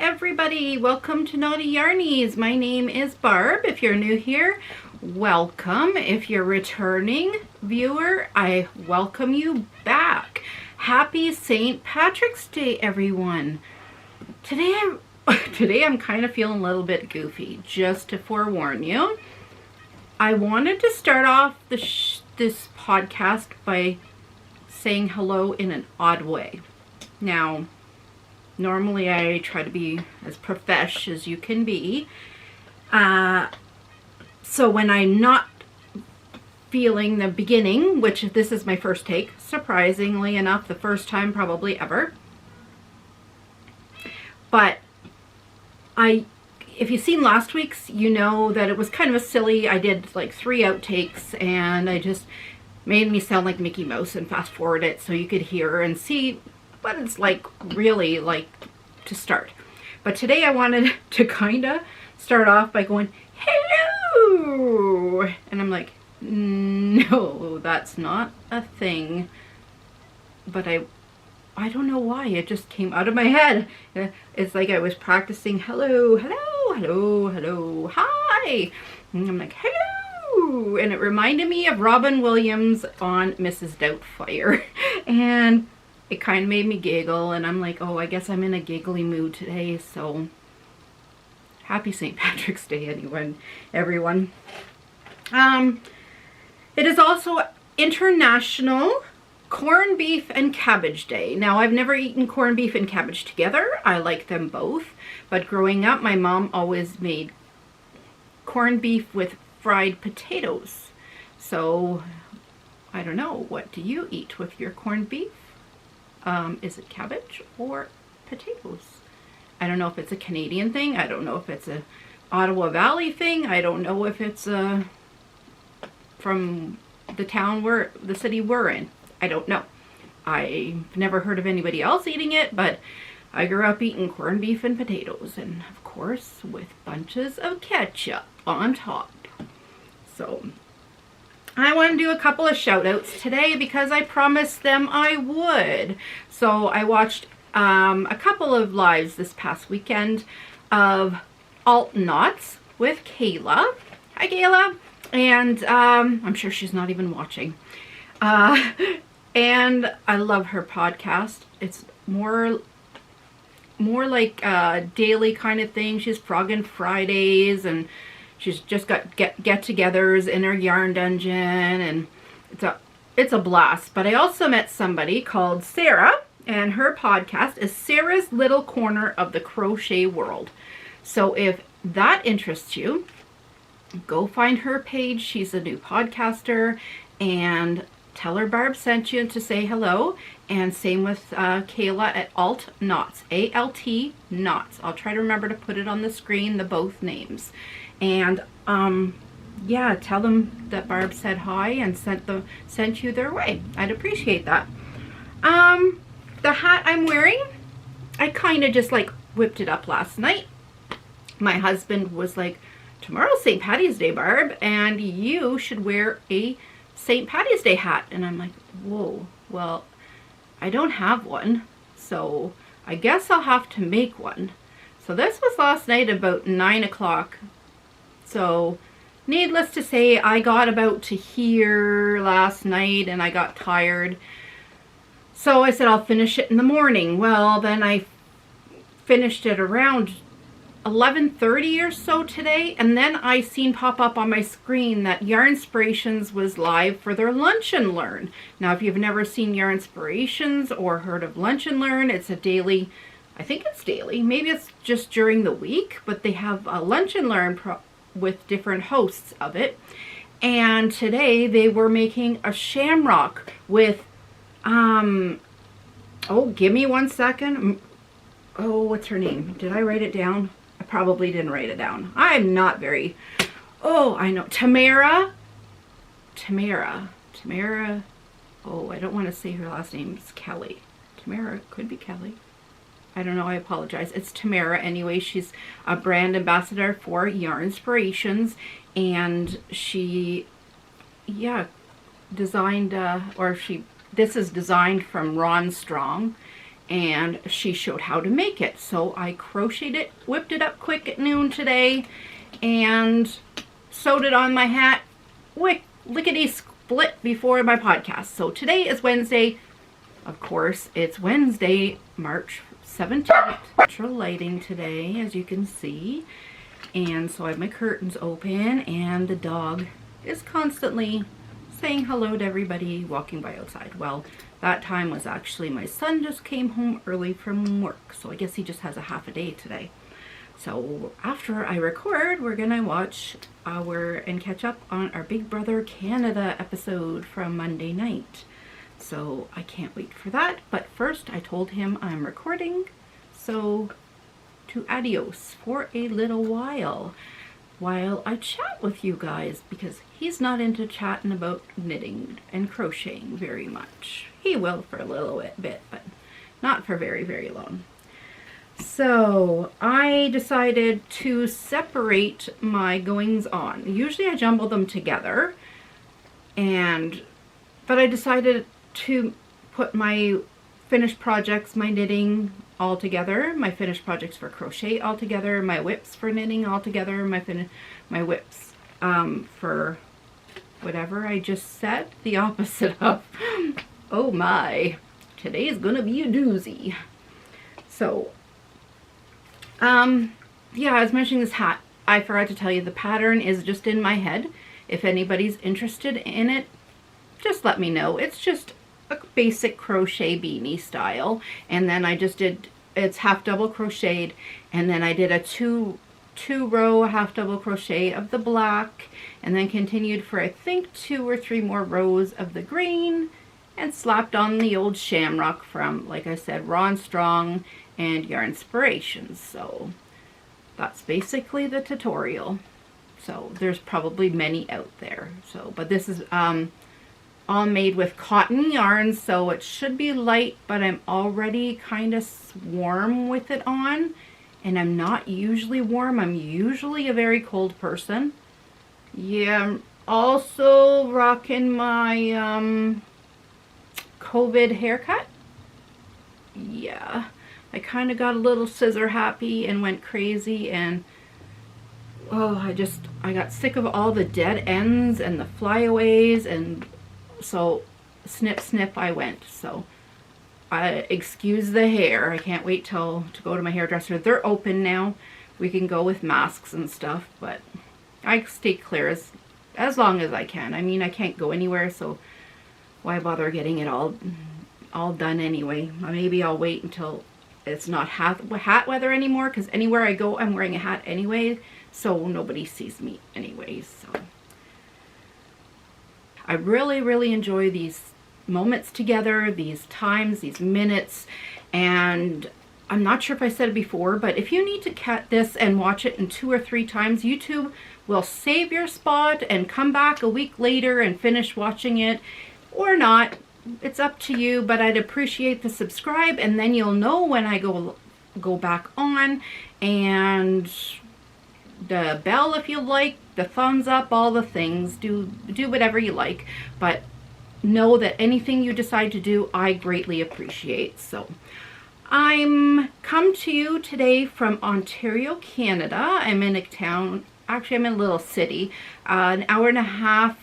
everybody, welcome to Knottyyarnies. My name is Barb. If you're new here, welcome. If you're returning viewer, I welcome you back. Happy St. Patrick's Day, everyone. Today I'm kind of feeling a little bit goofy, just to forewarn you. I wanted to start off this podcast by saying hello in an odd way. Now, normally I try to be as profesh as you can be. So when I'm not feeling the beginning, which this is my first take, surprisingly enough, the first time probably ever. But if you've seen last week's, you know that it was kind of a silly, I did like 3 outtakes and I just made me sound like Mickey Mouse and fast forward it so you could hear and see what it's like really like to start. But today I wanted to kind of start off by going, hello! And I'm like, no, that's not a thing. But I don't know why, it just came out of my head. It's like I was practicing hello, hello, hello, hello, hi. And I'm like, hello! And it reminded me of Robin Williams on Mrs. Doubtfire. And it kind of made me giggle, and I'm like, oh, I guess I'm in a giggly mood today, so happy St. Patrick's Day, everyone. It is also International Corned Beef and Cabbage Day. Now, I've never eaten corned beef and cabbage together. I like them both, but growing up, my mom always made corned beef with fried potatoes. So, I don't know, what do you eat with your corned beef? Is it cabbage or potatoes? I don't know if it's a Canadian thing. I don't know if it's a Ottawa Valley thing. I don't know if it's from the city we're in. I don't know. I've never heard of anybody else eating it, but I grew up eating corned beef and potatoes, and of course with bunches of ketchup on top. So I want to do a couple of shout outs today because I promised them I would. So I watched a couple of lives this past weekend of Alt Knots with Kayla. Hi Kayla. And I'm sure she's not even watching. And I love her podcast. It's more like a daily kind of thing. She's Froggin' Fridays, and she's just got get-togethers in her yarn dungeon, and it's a blast. But I also met somebody called Sarah, and her podcast is Sarah's Little Corner of the Crochet World. So if that interests you, go find her page. She's a new podcaster, and tell her Barb sent you to say hello. And same with Kayla at Alt Knots, A-L-T Knots. I'll try to remember to put it on the screen, the both names. And yeah, tell them that Barb said hi and sent you their way. I'd appreciate that. The hat I'm wearing, I kind of just like whipped it up last night. My husband was like, tomorrow's St. Patty's Day, Barb, and you should wear a St. Patty's Day hat. And I'm like, whoa, well, I don't have one, so I guess I'll have to make one. So this was last night about 9 o'clock. So needless to say, I got about to here last night and I got tired. So I said I'll finish it in the morning. Well, then I finished it around 11:30 or so today, and then I seen pop up on my screen that Yarnspirations was live for their Lunch and Learn. Now, if you've never seen Yarnspirations or heard of Lunch and Learn, it's a daily, I think it's daily, maybe it's just during the week, but they have a Lunch and Learn with different hosts of it. And today they were making a shamrock with, oh, give me 1 second. Oh, what's her name? Did I write it down? I probably didn't write it down. I'm not very, oh, I know, Tamara, oh, I don't want to say her last name. It's Kelly. Tamara, could be Kelly. I don't know, I apologize. It's Tamara. Anyway, she's a brand ambassador for Yarnspirations, and she, yeah, designed, this is designed from Ron Strong, and she showed how to make it. So I crocheted it, whipped it up quick at noon today, and sewed it on my hat lickety split before my podcast. So today is Wednesday. Of course, it's Wednesday, March 17th. Natural lighting today, as you can see. And so I have my curtains open, and the dog is constantly saying hello to everybody walking by outside. Well, that time was actually my son just came home early from work, so I guess he just has a half a day today. So after I record, we're gonna watch and catch up on our Big Brother Canada episode from Monday night. So I can't wait for that, but first I told him I'm recording, so to adios for a little while I chat with you guys, because he's not into chatting about knitting and crocheting very much. He will for a little bit, but not for very, very long. So I decided to separate my goings on. Usually I jumble them together, but I decided to put my finished projects, my knitting, all together, my finished projects for crochet all together, my WIPS for knitting all together, my WIPS for whatever I just said, the opposite of. Oh my, today's gonna be a doozy. So, yeah, I was mentioning this hat. I forgot to tell you, the pattern is just in my head. If anybody's interested in it, just let me know. It's just a basic crochet beanie style, and then I just did, it's half double crocheted, and then I did a two row half double crochet of the black, and then continued for I think 2 or 3 more rows of the green, and slapped on the old shamrock from, like I said, Raw and Strong and Yarn Inspirations. So that's basically the tutorial. So there's probably many out there. So, but this is all made with cotton yarn, so it should be light, but I'm already kind of warm with it on, and I'm not usually warm. I'm usually a very cold person. Yeah, I'm also rocking my COVID haircut. Yeah, I kind of got a little scissor happy and went crazy, and oh, I got sick of all the dead ends and the flyaways, and so snip snip I went. So excuse the hair. I can't wait to go to my hairdresser. They're open now. We can go with masks and stuff, but I stay clear as long as I can. I mean, I can't go anywhere, so why bother getting it all done anyway? Maybe I'll wait until it's not hat weather anymore, because anywhere I go I'm wearing a hat anyway, so nobody sees me anyways. So I really, really enjoy these moments together, these times, these minutes, and I'm not sure if I said it before, but if you need to cut this and watch it in 2 or 3 times, YouTube will save your spot and come back a week later and finish watching it, or not. It's up to you, but I'd appreciate the subscribe, and then you'll know when I go back on, and the bell if you like, the thumbs up, all the things. Do whatever you like, but know that anything you decide to do, I greatly appreciate. So I'm come to you today from Ontario, Canada. I'm in a town, actually I'm in a little city, an hour and a half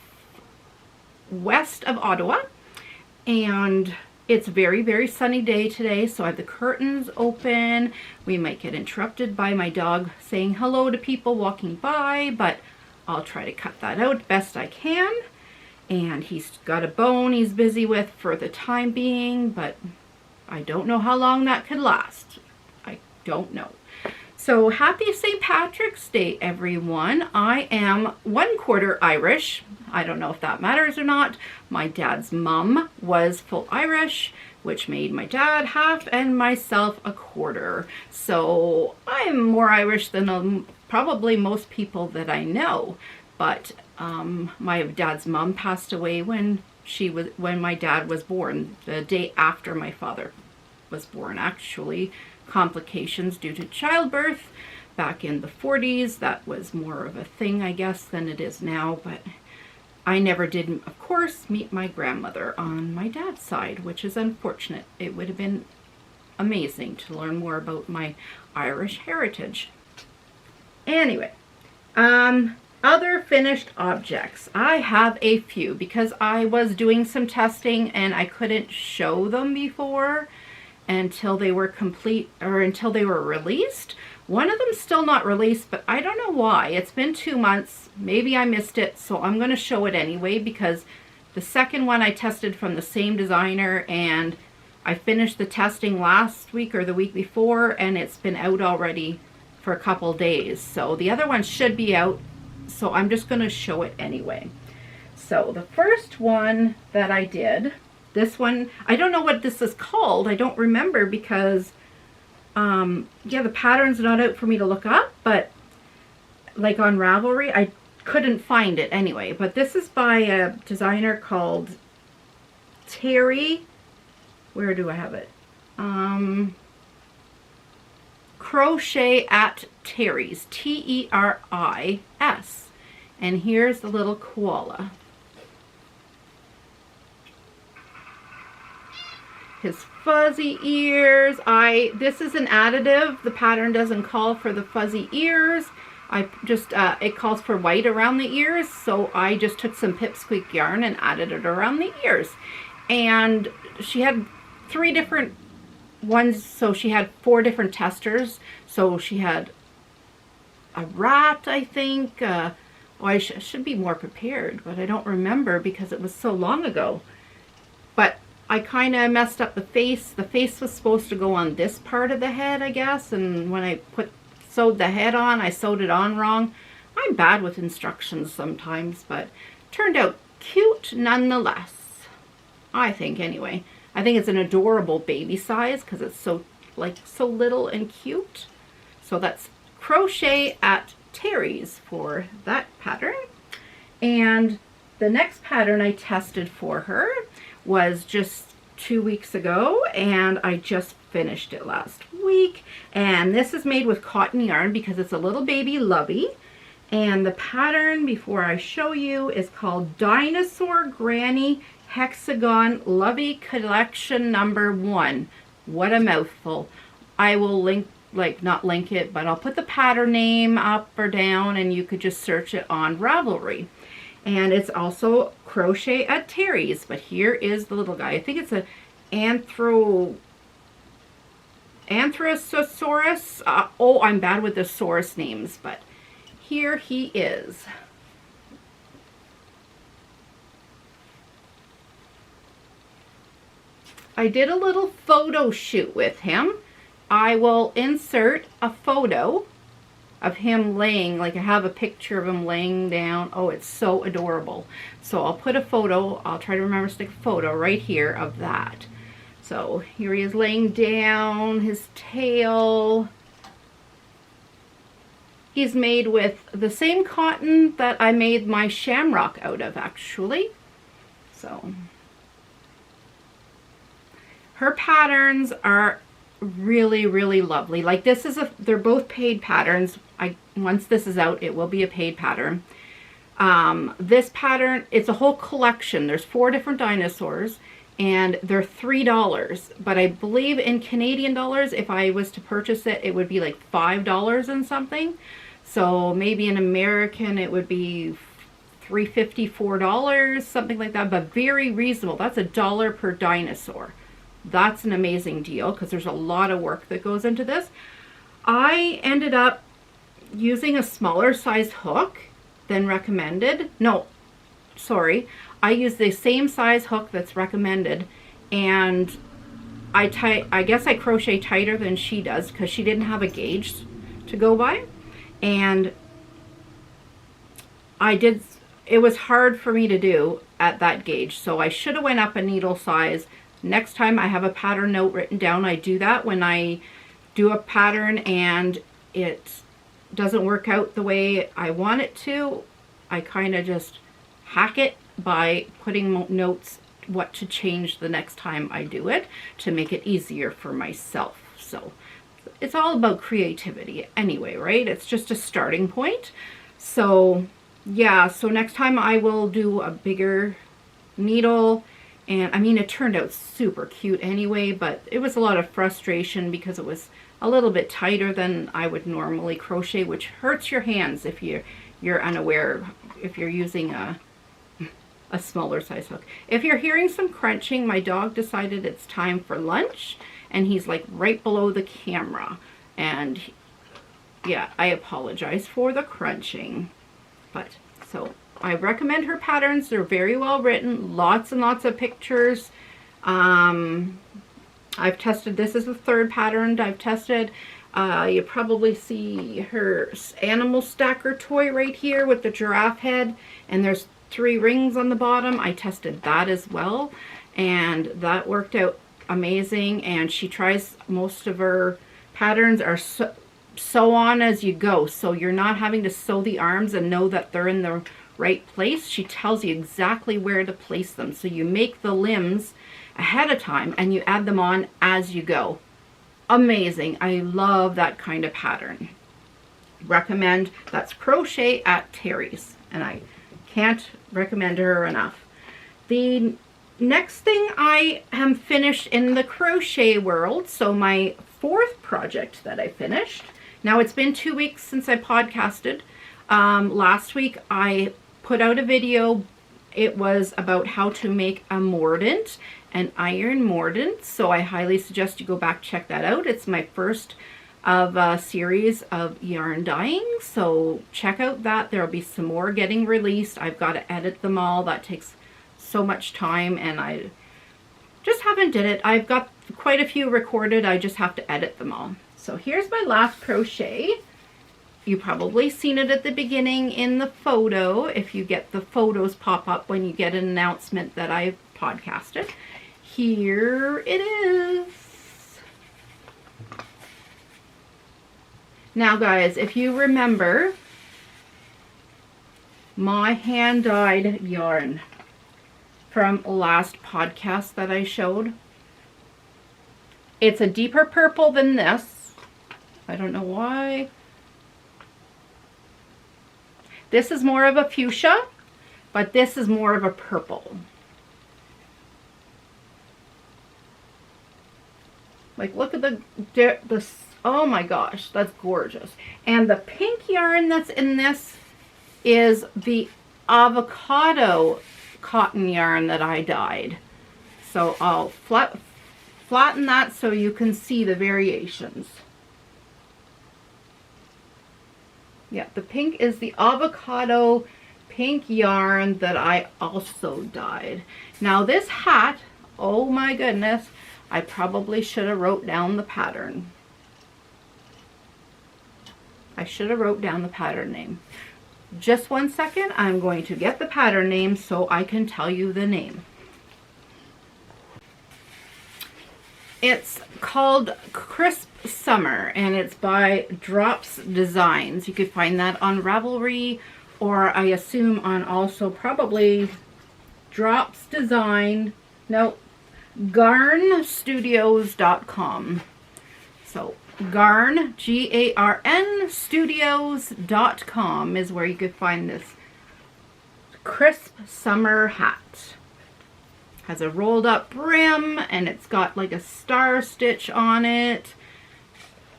west of Ottawa, and it's a very, very sunny day today, so I have the curtains open. We might get interrupted by my dog saying hello to people walking by, but I'll try to cut that out best I can. And he's got a bone he's busy with for the time being, but I don't know how long that could last. I don't know. So happy St. Patrick's Day, everyone. I am 1/4 Irish. I don't know if that matters or not. My dad's mum was full Irish, which made my dad half and myself a quarter. So I'm more Irish than probably most people that I know. But my dad's mum passed away when my dad was born, the day after my father was born, actually. Complications due to childbirth back in the 40s. That was more of a thing, I guess, than it is now. But I never did, of course, meet my grandmother on my dad's side, which is unfortunate. It would have been amazing to learn more about my Irish heritage. Anyway, other finished objects. I have a few because I was doing some testing and I couldn't show them before until they were complete or until they were released. One of them's still not released, but I don't know why. It's been 2 months. Maybe I missed it, so I'm going to show it anyway because the second one I tested from the same designer, and I finished the testing last week or the week before, and it's been out already for a couple days. So the other one should be out, so I'm just going to show it anyway. So the first one that I did, this one, I don't know what this is called. I don't remember because yeah, the pattern's not out for me to look up, but like on Ravelry, I couldn't find it anyway. But this is by a designer called Terry. Where do I have it? Crochet at Terry's, T-E-R-I-S. And here's the little koala. His fuzzy ears. This is an additive. The pattern doesn't call for the fuzzy ears. I just, it calls for white around the ears, so I just took some pipsqueak yarn and added it around the ears. And she had 3 different ones, so she had 4 different testers. So she had a rat, I think. Oh, I should be more prepared, but I don't remember because it was so long ago. But I kind of messed up the face. The face was supposed to go on this part of the head, I guess, and when I sewed the head on, I sewed it on wrong. I'm bad with instructions sometimes, but turned out cute nonetheless. I think, anyway. I think it's an adorable baby size because it's so little and cute. So that's Crochet at Terry's for that pattern. And the next pattern I tested for her was just 2 weeks ago, and I just finished it last week. And this is made with cotton yarn because it's a little baby lovey. And the pattern, before I show you, is called Dinosaur Granny Hexagon Lovey Collection number 1. What a mouthful. I will link, not link it, but I'll put the pattern name up or down and you could just search it on Ravelry. And it's also Crochet at Terry's, but here is the little guy. I think it's a Anthrosaurus. Oh, I'm bad with the saurus names, but here he is. I did a little photo shoot with him. I will insert a photo of him laying, I have a picture of him laying down. Oh, it's so adorable. So I'll put a photo, I'll try to remember to stick a photo right here of that. So here he is laying down, his tail. He's made with the same cotton that I made my shamrock out of, actually. So her patterns are really, really lovely. This is they're both paid patterns. Once this is out, it will be a paid pattern. This pattern, it's a whole collection. There's 4 different dinosaurs, and they're $3. But I believe in Canadian dollars, if I was to purchase it, it would be like $5 and something. So maybe in American, it would be $3.50, $4, something like that. But very reasonable. That's $1 per dinosaur. That's an amazing deal because there's a lot of work that goes into this. I ended up using a smaller size hook than recommended. No, sorry. I used the same size hook that's recommended, and I guess I crochet tighter than she does because she didn't have a gauge to go by. And it was hard for me to do at that gauge, so I should have went up a needle size. Next time I have a pattern note written down, I do that when I do a pattern and it doesn't work out the way I want it to. I kind of just hack it by putting notes what to change the next time I do it to make it easier for myself. So it's all about creativity anyway, right? It's just a starting point. So yeah, so next time I will do a bigger needle And I mean, it turned out super cute anyway, but it was a lot of frustration because it was a little bit tighter than I would normally crochet, which hurts your hands if you're unaware, if you're using a smaller size hook. If you're hearing some crunching, my dog decided it's time for lunch, and he's like right below the camera. And yeah, I apologize for the crunching. But so I recommend her patterns. They're very well written, lots and lots of pictures. I've tested, this is the third pattern I've tested. You probably see her animal stacker toy right here with the giraffe head, and there's 3 rings on the bottom. I tested that as well, and that worked out amazing. And she tries, most of her patterns are sew on as you go, so you're not having to sew the arms and know that they're in the right place. She tells you exactly where to place them, so you make the limbs ahead of time and you add them on as you go. Amazing. I love that kind of pattern. Recommend. That's Crochet at Terry's, and I can't recommend her enough. The next thing I am finished in the crochet world, so my 4th project that I finished. Now it's been 2 weeks since I podcasted. Last week I put out a video. It was about how to make a mordant, an iron mordant. So I highly suggest you go back, check that out. It's my first of a series of yarn dyeing, so check out that. There'll be some more getting released. I've got to edit them all. That takes so much time, and I just haven't did it. I've got quite a few recorded. I just have to edit them all. So here's my last crochet. You probably seen it at the beginning in the photo, if you get the photos pop up when you get an announcement that I've podcasted. Here it is. Now guys, if you remember my hand-dyed yarn from last podcast that I showed, it's a deeper purple than this. I don't know why. This is more of a fuchsia, but this is more of a purple. Like, look at the oh my gosh, that's gorgeous. And the pink yarn that's in this is the avocado cotton yarn that I dyed. So I'll flatten that so you can see the variations. Yeah, the pink is the avocado pink yarn that I also dyed. Now this hat, oh my goodness, I probably should have wrote down the pattern. I should have wrote down the pattern name. Just one second, I'm going to get the pattern name so I can tell you the name. It's called Crisp Summer, and it's by Drops Designs. You could find that on Ravelry, or I assume on also probably Drops Design, no, garnstudios.com. So Garn, G-A-R-N, studios.com is where you could find this crisp summer hat. Has a rolled up brim, and it's got like a star stitch on it.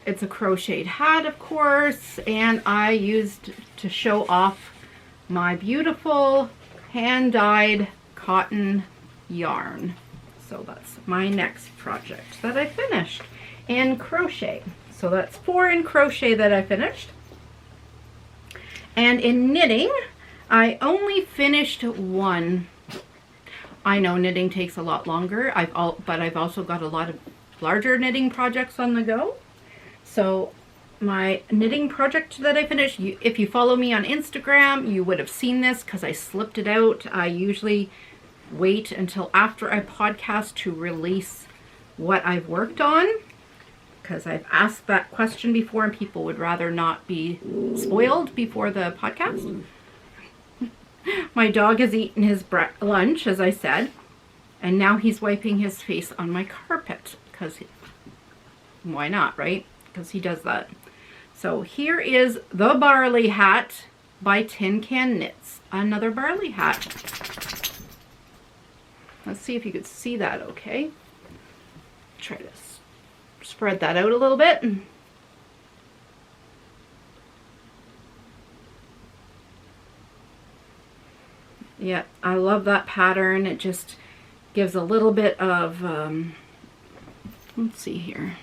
It's a crocheted hat, of course, and I used to show off my beautiful hand-dyed cotton yarn. So that's my next project that I finished in crochet. So that's 4 in crochet that I finished. And in knitting, I only finished 1. I know knitting takes a lot longer, but I've also got a lot of larger knitting projects on the go. So my knitting project that I finished, if you follow me on Instagram, you would have seen this because I slipped it out. I usually wait until after I podcast to release what I've worked on, because I've asked that question before and people would rather not be spoiled before the podcast. My dog has eaten his lunch, as I said, and now he's wiping his face on my carpet, because why not, right? Because he does that. So here is the Barley hat by Tin Can Knits. Another Barley hat. Let's see if you could see that okay. Try to spread that out a little bit. Yeah, I love that pattern. It just gives a little bit of, let's see here.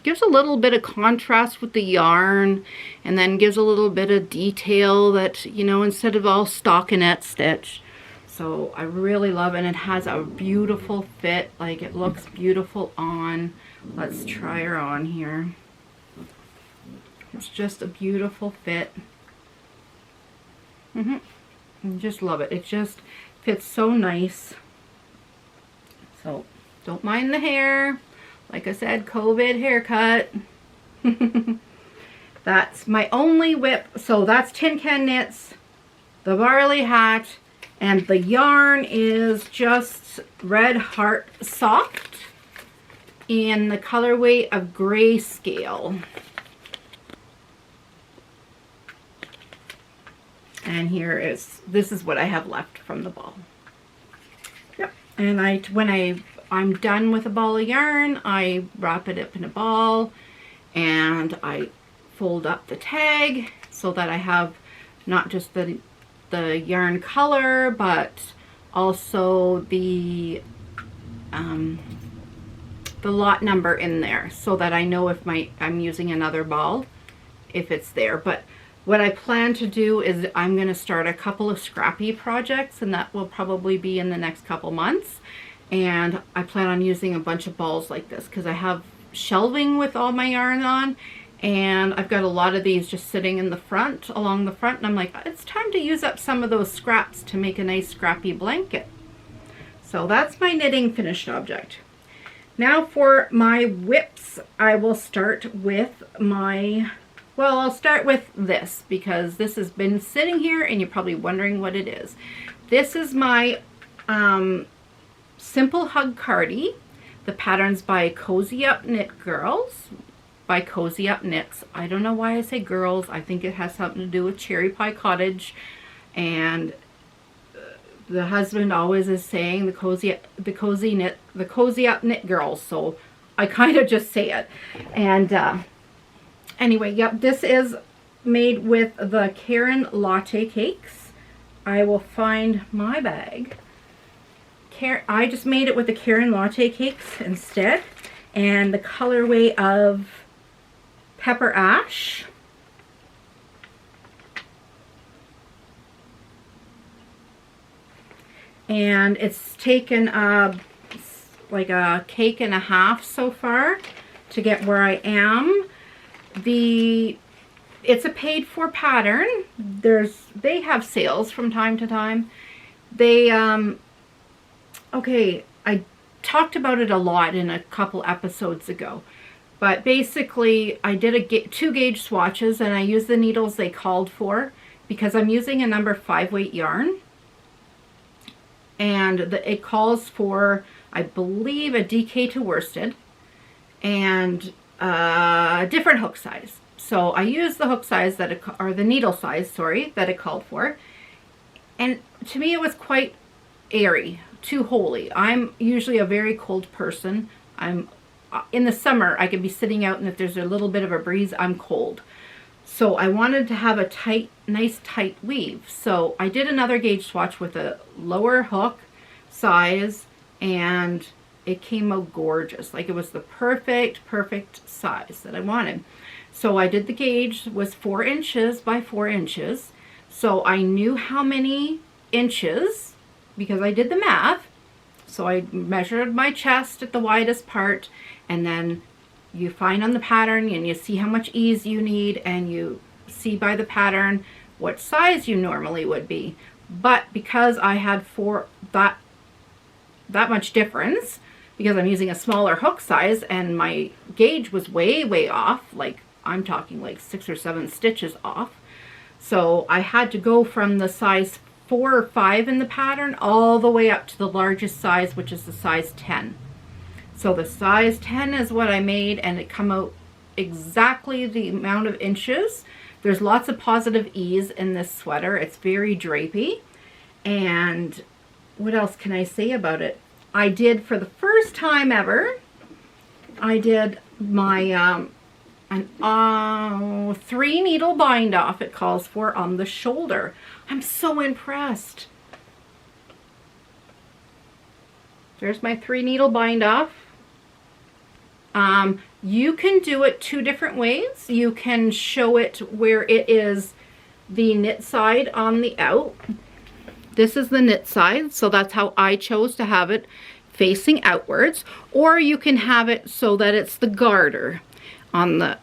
Gives a little bit of contrast with the yarn, and then gives a little bit of detail that, you know, instead of all stockinette stitch. So I really love it, and it has a beautiful fit. Like, it looks beautiful on. Let's try her on here. It's just a beautiful fit. I just love it. It just fits so nice. So don't mind the hair. Like I said, COVID haircut. That's my only WIP. So that's Tin Can Knits, the Barley hat, and the yarn is just Red Heart Soft in the colorway of Grayscale. And here is, this is what I have left from the ball. Yep. And when I'm done with a ball of yarn, I wrap it up in a ball and I fold up the tag so that I have not just the yarn color, but also the lot number in there, so that I know if I'm using another ball, if it's there. But what I plan to do is I'm going to start a couple of scrappy projects, and that will probably be in the next couple months. And I plan on using a bunch of balls like this because I have shelving with all my yarn on, and I've got a lot of these just sitting in the front, along the front, and I'm like, it's time to use up some of those scraps to make a nice scrappy blanket. So that's my knitting finished object. Now for my WIPs, I will start with my, well, I'll start with this because this has been sitting here and you're probably wondering what it is. This is my Simple Hug Cardi. The pattern's by Cozy Up Knit Girls, by Cozy Up Knits. I don't know why I say girls. I think it has something to do with Cherry Pie Cottage, and the husband always is saying the Cozy Up Knit Girls, so I kind of just say it. And anyway, yep, this is made with the Karen Latte Cakes. I will find my bag. I just made it with the Karen Latte Cakes instead, and the colorway of Pepper Ash. And it's taken like a cake and a half so far to get where I am. It's a paid for pattern. They have sales from time to time. Okay, I talked about it a lot in a couple episodes ago, but basically I did 2 gauge swatches, and I used the needles they called for because I'm using a number 5 weight yarn, and it calls for, I believe, a DK to worsted and a different hook size. So I used the hook size or the needle size, sorry, that it called for, and to me it was quite airy, too holy. I'm usually a very cold person. In the summer I could be sitting out, and if there's a little bit of a breeze, I'm cold. So I wanted to have a nice tight weave. So I did another gauge swatch with a lower hook size, and it came out gorgeous. Like, it was the perfect size that I wanted. So I did the gauge, was 4 inches by 4 inches. So I knew how many inches because I did the math. So I measured my chest at the widest part, and then you find on the pattern and you see how much ease you need, and you see by the pattern what size you normally would be. But because I had that much difference, because I'm using a smaller hook size and my gauge was way off, like I'm talking like 6 or 7 stitches off, so I had to go from the size 4 or 5 in the pattern all the way up to the largest size, which is the size 10. So the size 10 is what I made, and it come out exactly the amount of inches. There's lots of positive ease in this sweater. It's very drapey, and what else can I say about it? I did, for the first time ever, I did my 3 needle bind off, it calls for, on the shoulder. I'm so impressed. There's my 3 needle bind off. You can do it 2 different ways. You can show it where it is the knit side on the out. This is the knit side, so that's how I chose to have it, facing outwards. Or you can have it so that it's the garter on the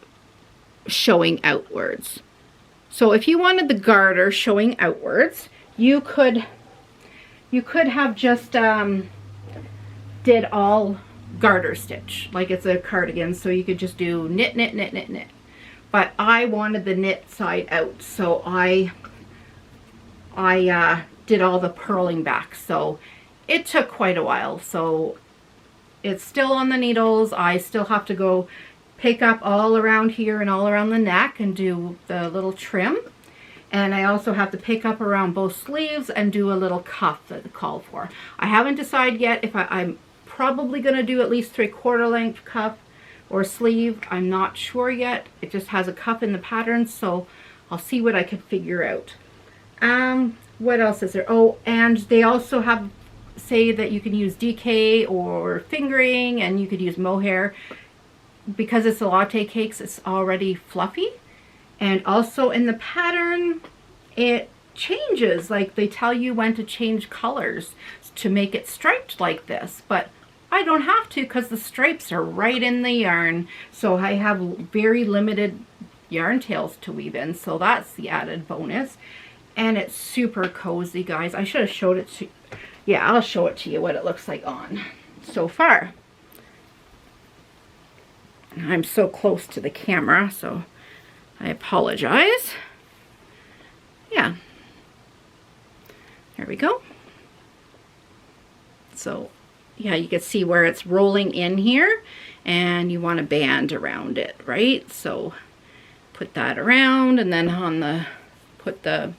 showing outwards. So if you wanted the garter showing outwards, you could have just did all garter stitch like it's a cardigan, so you could just do knit, knit, knit, knit, knit. But I wanted the knit side out, so I did all the purling back, so it took quite a while. So it's still on the needles. I still have to go pick up all around here and all around the neck and do the little trim, and I also have to pick up around both sleeves and do a little cuff that they call for. I haven't decided yet if I'm probably going to do at least 3/4 length cuff or sleeve. I'm not sure yet. It just has a cuff in the pattern, so I'll see what I can figure out. What else is there? Oh, and they also have say that you can use DK or fingering, and you could use mohair. Because it's a latte cakes, it's already fluffy. And also in the pattern, it changes. Like, they tell you when to change colors to make it striped like this, but I don't have to because the stripes are right in the yarn. So I have very limited yarn tails to weave in, so that's the added bonus. And it's super cozy, guys. I should have showed it to you. Yeah, I'll show it to you what it looks like on so far. I'm so close to the camera, so I apologize. Yeah. There we go. So, yeah, you can see where it's rolling in here, and you want a band around it, right? So put that around, and then on the, put the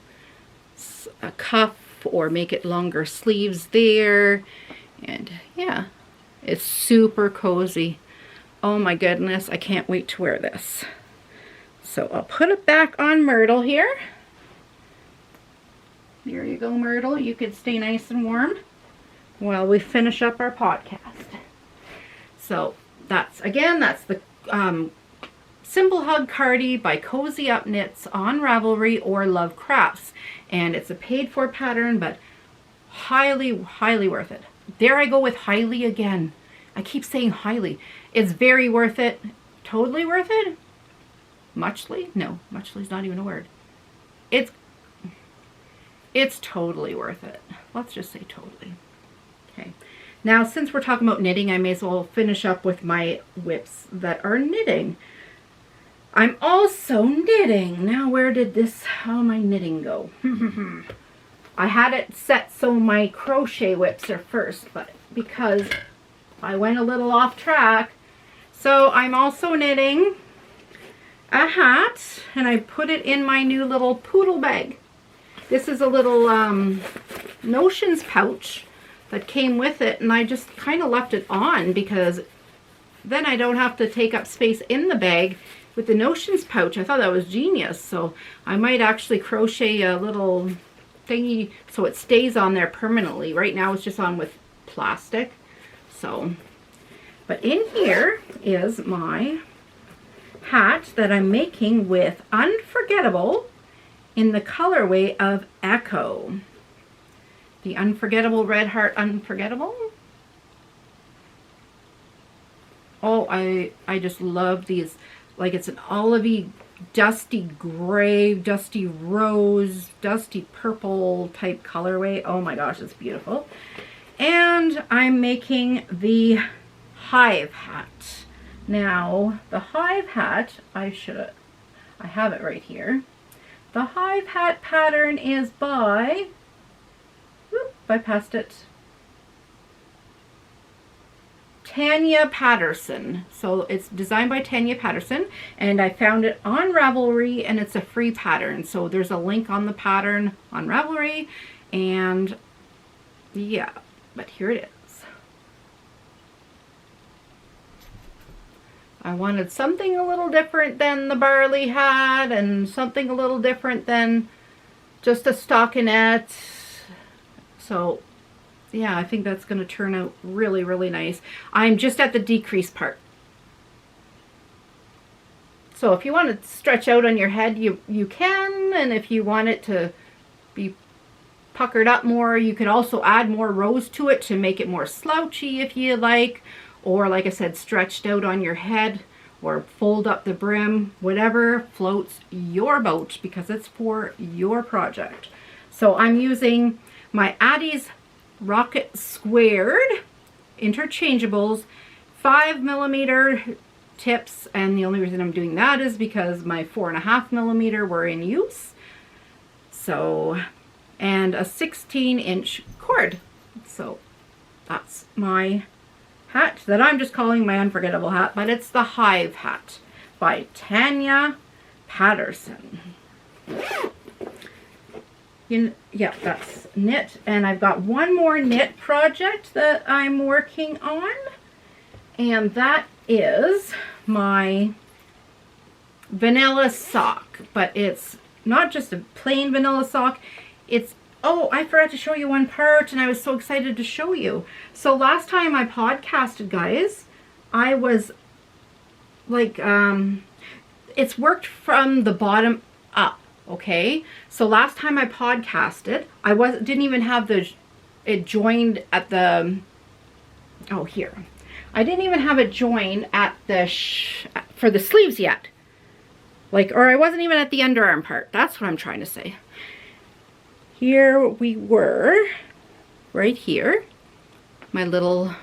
a cuff or make it longer sleeves there. And yeah, it's super cozy. Oh my goodness, I can't wait to wear this. So I'll put it back on Myrtle here. There you go, Myrtle. You can stay nice and warm while we finish up our podcast. So that's, again, that's the Simple Hug Cardi by Cozy Up Knits on Ravelry or Love Crafts. And it's a paid for pattern, but highly, highly worth it. There I go with highly again. I keep saying highly. It's very worth it. Totally worth it? Muchly? No, muchly's not even a word. It's totally worth it. Let's just say totally. Okay. Now, since we're talking about knitting, I may as well finish up with my WIPS that are knitting. I'm also knitting. Now, where did this, how my knitting go? I had it set so my crochet WIPS are first, but because I went a little off track. So I'm also knitting a hat, and I put it in my new little poodle bag. This is a little notions pouch that came with it, and I just kind of left it on because then I don't have to take up space in the bag with the notions pouch. I thought that was genius, so I might actually crochet a little thingy so it stays on there permanently. Right now it's just on with plastic. So, but in here is my hat that I'm making with Unforgettable in the colorway of Echo. The Unforgettable Red Heart Unforgettable. Oh, I just love these. Like, it's an olivey, dusty gray, dusty rose, dusty purple type colorway. Oh my gosh, it's beautiful. And I'm making the hive hat. Now, the hive hat, I have it right here. The hive hat pattern is by, I passed it, Tanya Patterson. So it's designed by Tanya Patterson, and I found it on Ravelry, and it's a free pattern. So there's a link on the pattern on Ravelry, and yeah, but here it is. I wanted something a little different than the Barley had, and something a little different than just a stockinette. So yeah, I think that's going to turn out really, really nice. I'm just at the decrease part. So if you want to stretch out on your head, you can, and if you want it to be puckered up more, you could also add more rows to it to make it more slouchy if you like, or like I said, stretched out on your head, or fold up the brim, whatever floats your boat, because it's for your project. So I'm using my Addie's Rocket Squared interchangeables 5mm tips, and the only reason I'm doing that is because my 4.5mm were in use. So, and a 16-inch cord. So that's my hat that I'm just calling my unforgettable hat, but it's the Hive hat by Tanya Patterson. Yeah, that's knit, and I've got one more knit project that I'm working on, and that is my vanilla sock, but it's not just a plain vanilla sock. It's, oh, I forgot to show you one part, and I was so excited to show you. So last time I podcasted, guys, I was like, it's worked from the bottom up. Okay, so last time I podcasted, I didn't even have it joined at the, oh here, I didn't even have it joined at the for the sleeves yet, like, or I wasn't even at the underarm part. That's what I'm trying to say. Here we were, right here, my little,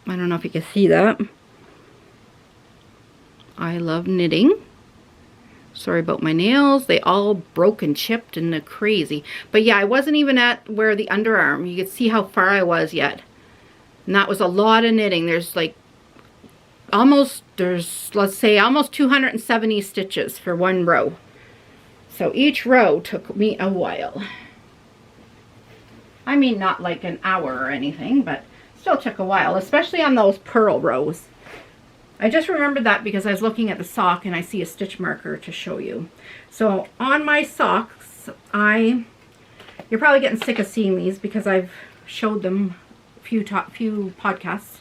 I don't know if you can see that. I love knitting. Sorry about my nails. They all broke and chipped and they're crazy. But yeah, I wasn't even at where the underarm. You could see how far I was yet. And that was a lot of knitting. There's like almost, let's say almost 270 stitches for one row. So each row took me a while. I mean, not like an hour or anything, but still took a while, especially on those purl rows. I just remembered that because I was looking at the sock and I see a stitch marker to show you. So on my socks, you're probably getting sick of seeing these because I've showed them a few podcasts.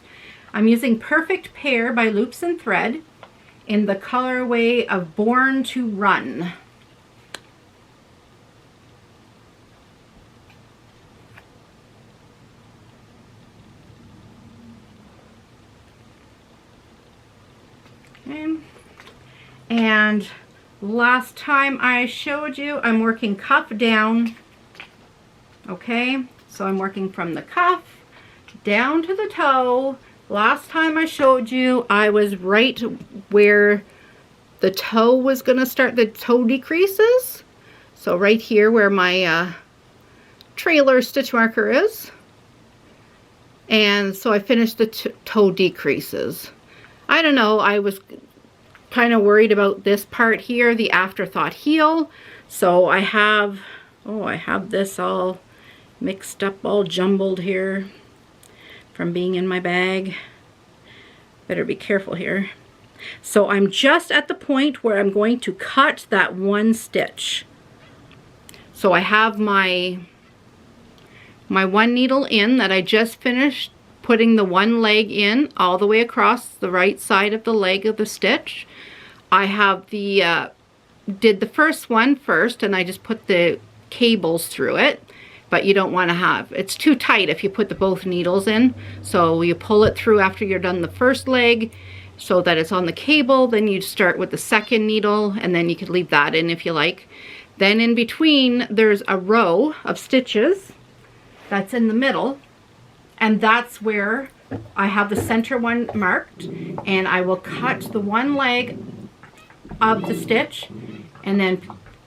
I'm using Perfect Pair by Loops and Thread in the colorway of Born to Run. Okay. And last time I showed you, I'm working cuff down. Okay, so I'm working from the cuff down to the toe. Last time I showed you, I was right where the toe was going to start, the toe decreases. So right here where my trailer stitch marker is. And so I finished the toe decreases. I don't know, I was kind of worried about this part here, the afterthought heel. So I have this all mixed up, all jumbled here from being in my bag. Better be careful here. So I'm just at the point where I'm going to cut that one stitch. So I have my one needle in that I just finished putting the one leg in all the way across the right side of the leg of the stitch. I have did the first one first, and I just put the cables through it, but you don't want to have, it's too tight if you put both needles in. So you pull it through after you're done the first leg so that it's on the cable. Then you start with the second needle, and then you could leave that in if you like. Then in between, there's a row of stitches that's in the middle. And that's where I have the center one marked, and I will cut the one leg of the stitch and then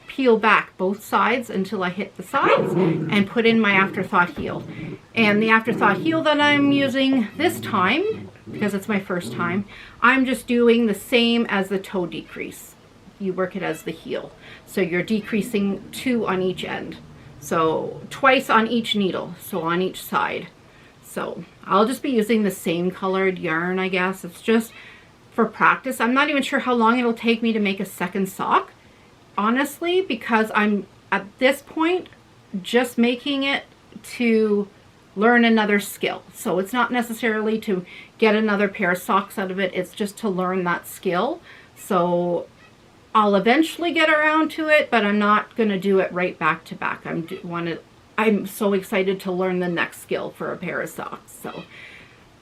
peel back both sides until I hit the sides and put in my afterthought heel. And the afterthought heel that I'm using this time, because it's my first time, I'm just doing the same as the toe decrease. You work it as the heel. So you're decreasing 2 on each end. So twice on each needle, so on each side. So I'll just be using the same colored yarn, I guess. It's just for practice. I'm not even sure how long it'll take me to make a second sock, honestly, because I'm at this point just making it to learn another skill. So it's not necessarily to get another pair of socks out of it, it's just to learn that skill. So I'll eventually get around to it, but I'm not going to do it right back to back. I'm so excited to learn the next skill for a pair of socks. So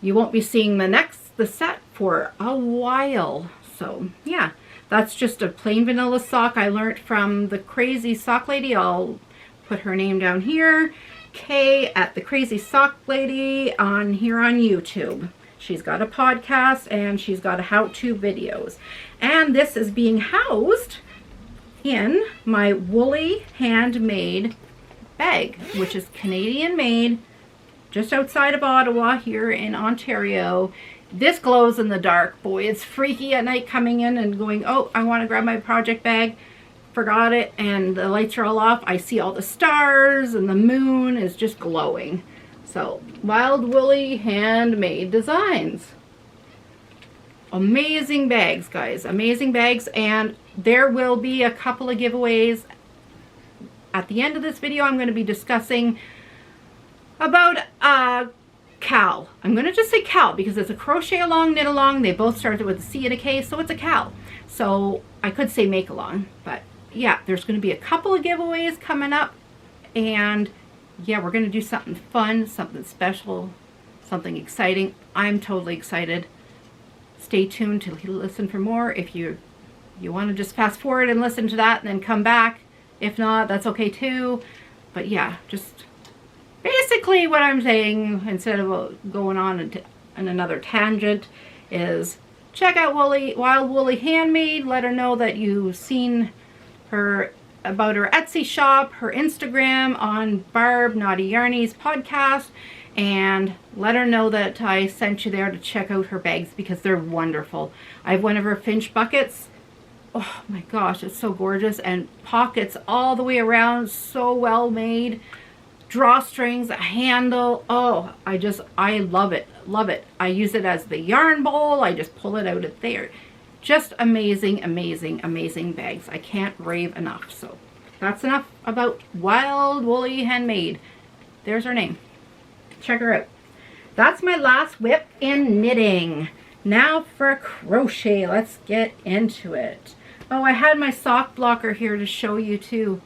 you won't be seeing the set for a while. So yeah, that's just a plain vanilla sock I learned from the Crazy Sock Lady. I'll put her name down here. Kay at the Crazy Sock Lady on YouTube. She's got a podcast and she's got a how-to videos. And this is being housed in my woolly handmade bag, which is Canadian made, just outside of Ottawa here in Ontario. This glows in the dark. Boy, it's freaky at night coming in and going, oh, I want to grab my project bag. Forgot it, and the lights are all off. I see all the stars and the moon is just glowing. So, Wild Woolly Handmade Designs. Amazing bags, guys. Amazing bags. And there will be a couple of giveaways. At the end of this video, I'm going to be discussing about Cal. I'm going to just say Cal because it's a crochet along, knit along. They both started with a C and a K, so it's a Cal. So I could say make along, but yeah, there's going to be a couple of giveaways coming up. And yeah, we're going to do something fun, something special, something exciting. I'm totally excited. Stay tuned to listen for more. If you want to just fast forward and listen to that and then come back. If not, that's okay too. But yeah, just basically what I'm saying, instead of going on in another tangent, is check out Wild Woolly Handmade. Let her know that you've seen her about her Etsy shop, her Instagram on Barb, Knottyyarnies podcast, and let her know that I sent you there to check out her bags because they're wonderful. I have one of her Finch buckets. Oh my gosh, it's so gorgeous, and pockets all the way around, so well made. Drawstrings, a handle. Oh, I love it, love it. I use it as the yarn bowl. I just pull it out of there. Just amazing, amazing, amazing bags. I can't rave enough. So that's enough about Wild Woolly Handmade. There's her name. Check her out. That's my last whip in knitting. Now for crochet. Let's get into it. Oh, I had my sock blocker here to show you too.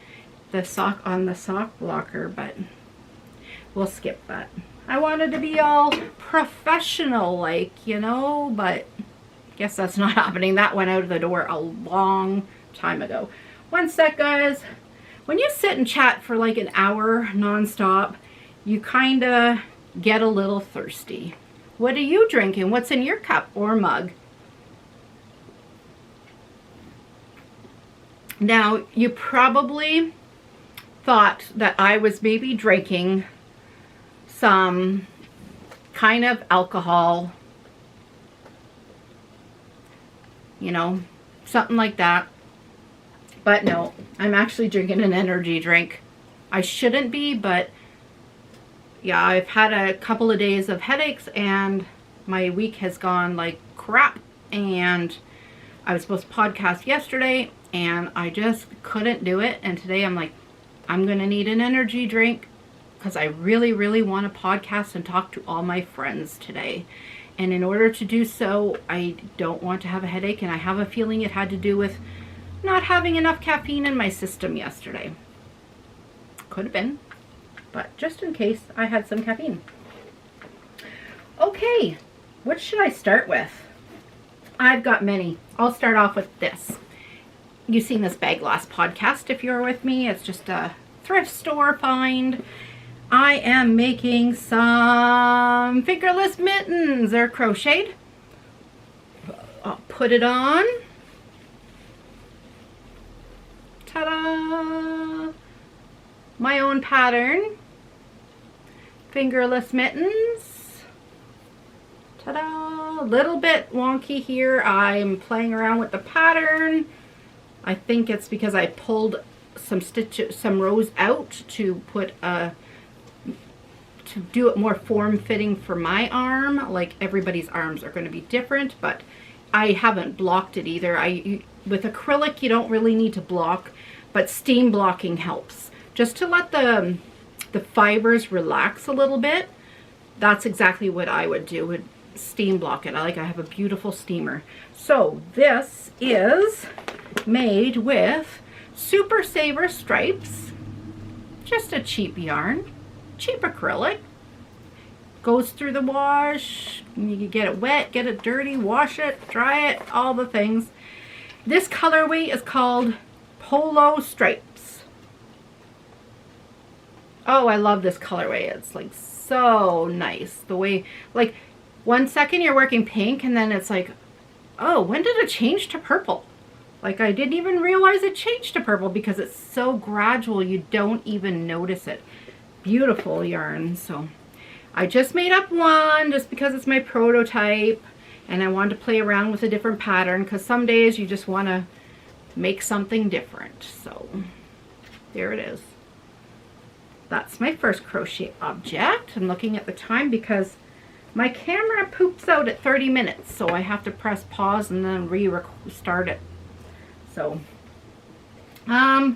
The sock on the sock blocker, but we'll skip that. I wanted to be all professional like, you know, but guess that's not happening. That went out of the door a long time ago. One sec, guys. When you sit and chat for like an hour nonstop, you kind of get a little thirsty. What are you drinking? What's in your cup or mug? Now, you probably thought that I was maybe drinking some kind of alcohol, you know, something like that. But no, I'm actually drinking an energy drink. I shouldn't be, but yeah, I've had a couple of days of headaches and my week has gone like crap. And I was supposed to podcast yesterday and I just couldn't do it. And today I'm like, I'm going to need an energy drink because I really, really want to podcast and talk to all my friends today. And in order to do so, I don't want to have a headache, and I have a feeling it had to do with not having enough caffeine in my system yesterday. Could have been, but just in case, I had some caffeine. Okay, what should I start with? I've got many. I'll start off with this. You've seen this bag last podcast if you're with me. It's just a thrift store find. I am making some fingerless mittens. They're crocheted. I'll put it on. Ta-da! My own pattern. Fingerless mittens. Ta-da! A little bit wonky here. I'm playing around with the pattern. I think it's because I pulled some rows out to put a, to do it more form-fitting for my arm. Like everybody's arms are going to be different, but I haven't blocked it either. With acrylic, you don't really need to block, but steam blocking helps. Just to let the fibers relax a little bit. That's exactly what I would do, would steam block it. I have a beautiful steamer. So this is made with Super Saver stripes. Just a cheap yarn, cheap acrylic. Goes through the wash. You can get it wet, get it dirty, wash it, dry it, all the things. This colorway is called Polo Stripes. Oh, I love this colorway. It's like so nice. The way, like, 1 second you're working pink and then it's like, oh, when did it change to purple? Like, I didn't even realize it changed to purple because it's so gradual you don't even notice it. Beautiful yarn. So I just made up one just because it's my prototype and I wanted to play around with a different pattern because some days you just want to make something different. So there it is. That's my first crochet object. I'm looking at the time because my camera poops out at 30 minutes, so I have to press pause and then restart it. So the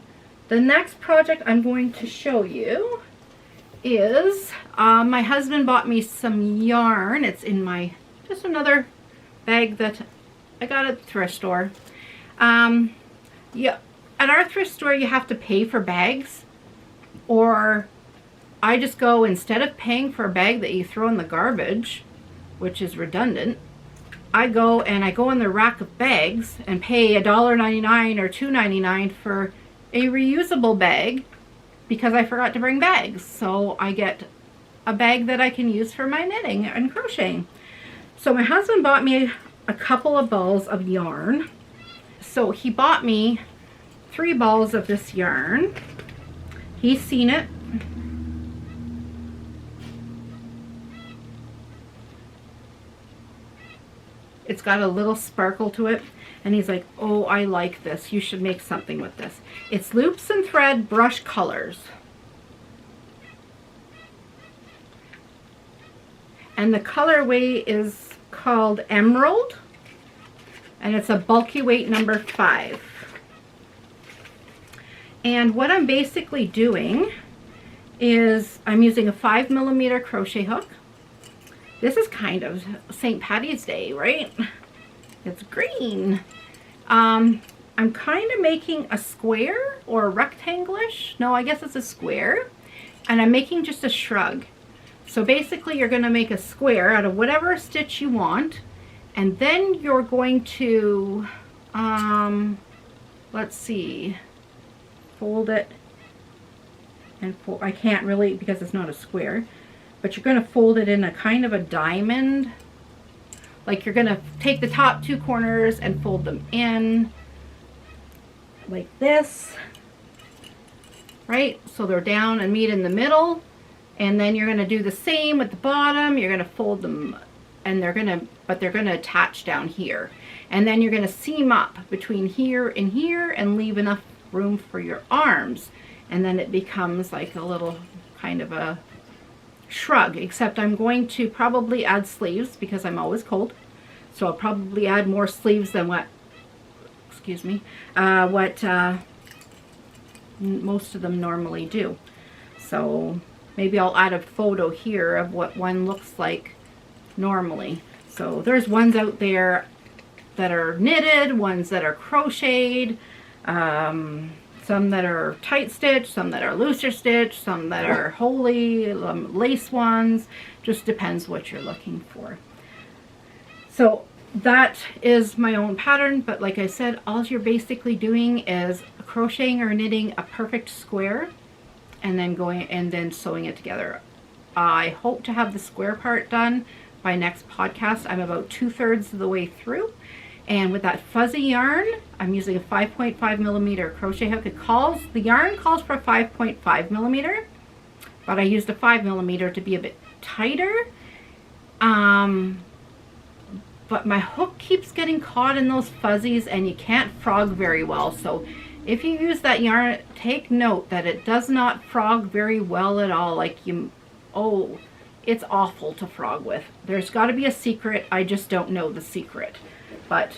next project I'm going to show you is my husband bought me some yarn. It's in my, just another bag that I got at the thrift store. Yeah, at our thrift store you have to pay for bags, or I just go, instead of paying for a bag that you throw in the garbage, which is redundant, I go in the rack of bags and pay $1.99 or $2.99 for a reusable bag because I forgot to bring bags. So I get a bag that I can use for my knitting and crocheting. So my husband bought me a couple of balls of yarn. So he bought me 3 balls of this yarn. He's seen it. It's got a little sparkle to it. And he's like, oh, I like this. You should make something with this. It's Loops and Thread Brush Colors. And the colorway is called Emerald. And it's a bulky weight number 5. And what I'm basically doing is I'm using a 5mm crochet hook. This is kind of St. Patty's Day, right? It's green. I'm kind of making a square or a rectangle-ish. No, I guess it's a square. And I'm making just a shrug. So basically you're going to make a square out of whatever stitch you want. And then you're going to, let's see, fold it. And I can't really because it's not a square. But you're going to fold it in a kind of a diamond. Like you're going to take the top 2 corners and fold them in like this, right? So they're down and meet in the middle. And then you're going to do the same with the bottom. You're going to fold them, and they're going to attach down here. And then you're going to seam up between here and leave enough room for your arms. And then it becomes like a little kind of a shrug, except I'm going to probably add sleeves because I'm always cold. So I'll probably add more sleeves than what, excuse me, what most of them normally do. So maybe I'll add a photo here of what one looks like normally. So there's ones out there that are knitted, ones that are crocheted, some that are tight stitch, some that are looser stitch, some that are wholly lace ones. Just depends what you're looking for. So that is my own pattern, but like I said, all you're basically doing is crocheting or knitting a perfect square and then going and then sewing it together. I hope to have the square part done by next podcast. I'm about 2/3 of the way through. And with that fuzzy yarn, I'm using a 5.5mm crochet hook. The yarn calls for 5.5mm, but I used a 5mm to be a bit tighter. But my hook keeps getting caught in those fuzzies and you can't frog very well. So if you use that yarn, take note that it does not frog very well at all. Like oh, it's awful to frog with. There's got to be a secret. I just don't know the secret. But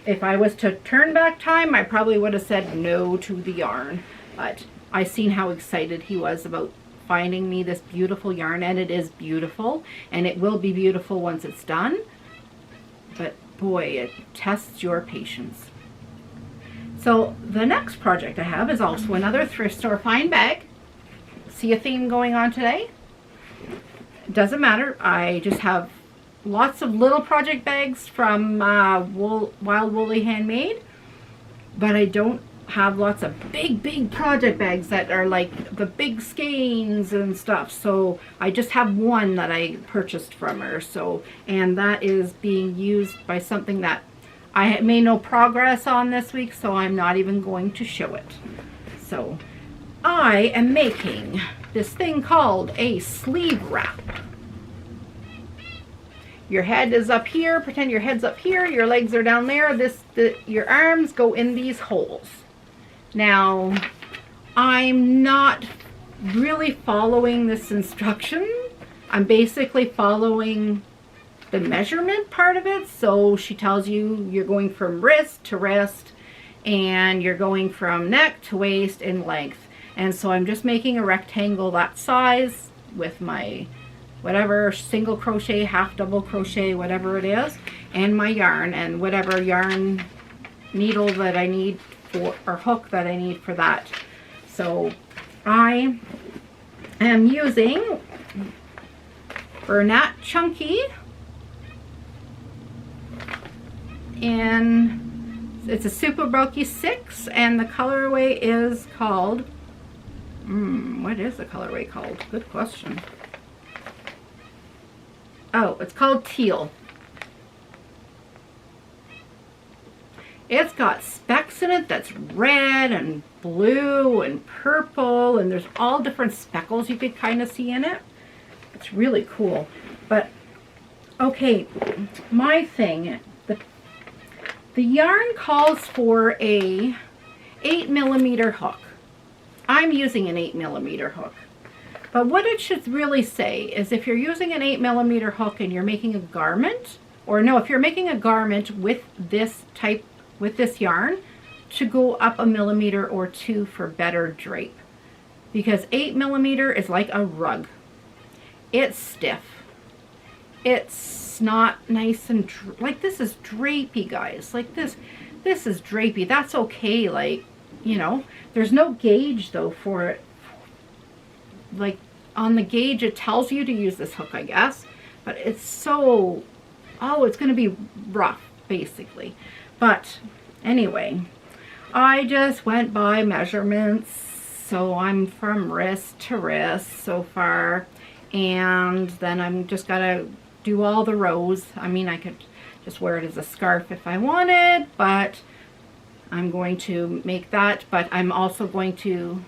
if I was to turn back time, I probably would have said no to the yarn. But I seen how excited he was about finding me this beautiful yarn, and it is beautiful, and it will be beautiful once it's done. But boy, it tests your patience. So the next project I have is also another thrift store find bag. See a theme going on today? Doesn't matter. I just have lots of little project bags from Wild Woolly Handmade, but I don't have lots of big project bags that are like the big skeins and stuff. So I just have one that I purchased from her. So, and that is being used by something that I made no progress on this week, so I'm not even going to show it. So I am making this thing called a sleeve wrap. Your head is up here. Pretend your head's up here. Your legs are down there. Your arms go in these holes. Now, I'm not really following this instruction. I'm basically following the measurement part of it. So she tells you you're going from wrist to wrist, and you're going from neck to waist in length. And so I'm just making a rectangle that size with my whatever single crochet, half double crochet, whatever it is, and my yarn, and whatever yarn needle that I need for, or hook that I need for that. So I am using Bernat Chunky, and it's a Super Bulky 6, and the colorway is called, what is the colorway called? Good question. Oh, it's called Teal. It's got specks in it that's red and blue and purple, and there's all different speckles you could kind of see in it. It's really cool. But okay, my thing, the yarn calls for a 8mm hook. I'm using an 8mm hook. But what it should really say is if you're using an 8mm hook and you're making a garment, or no, if you're making a garment with this type, with this yarn, to go up 1mm or 2 for better drape. Because 8mm is like a rug. It's stiff. It's not nice and, like this is drapey, guys. Like this is drapey. That's okay, like, you know. There's no gauge though for it. Like on the gauge it tells you to use this hook, I guess, but it's so, oh, it's going to be rough basically. But anyway, I just went by measurements, so I'm from wrist to wrist so far, and then I'm just gotta do all the rows. I mean, I could just wear it as a scarf if I wanted, but I'm going to make that. But I'm also going to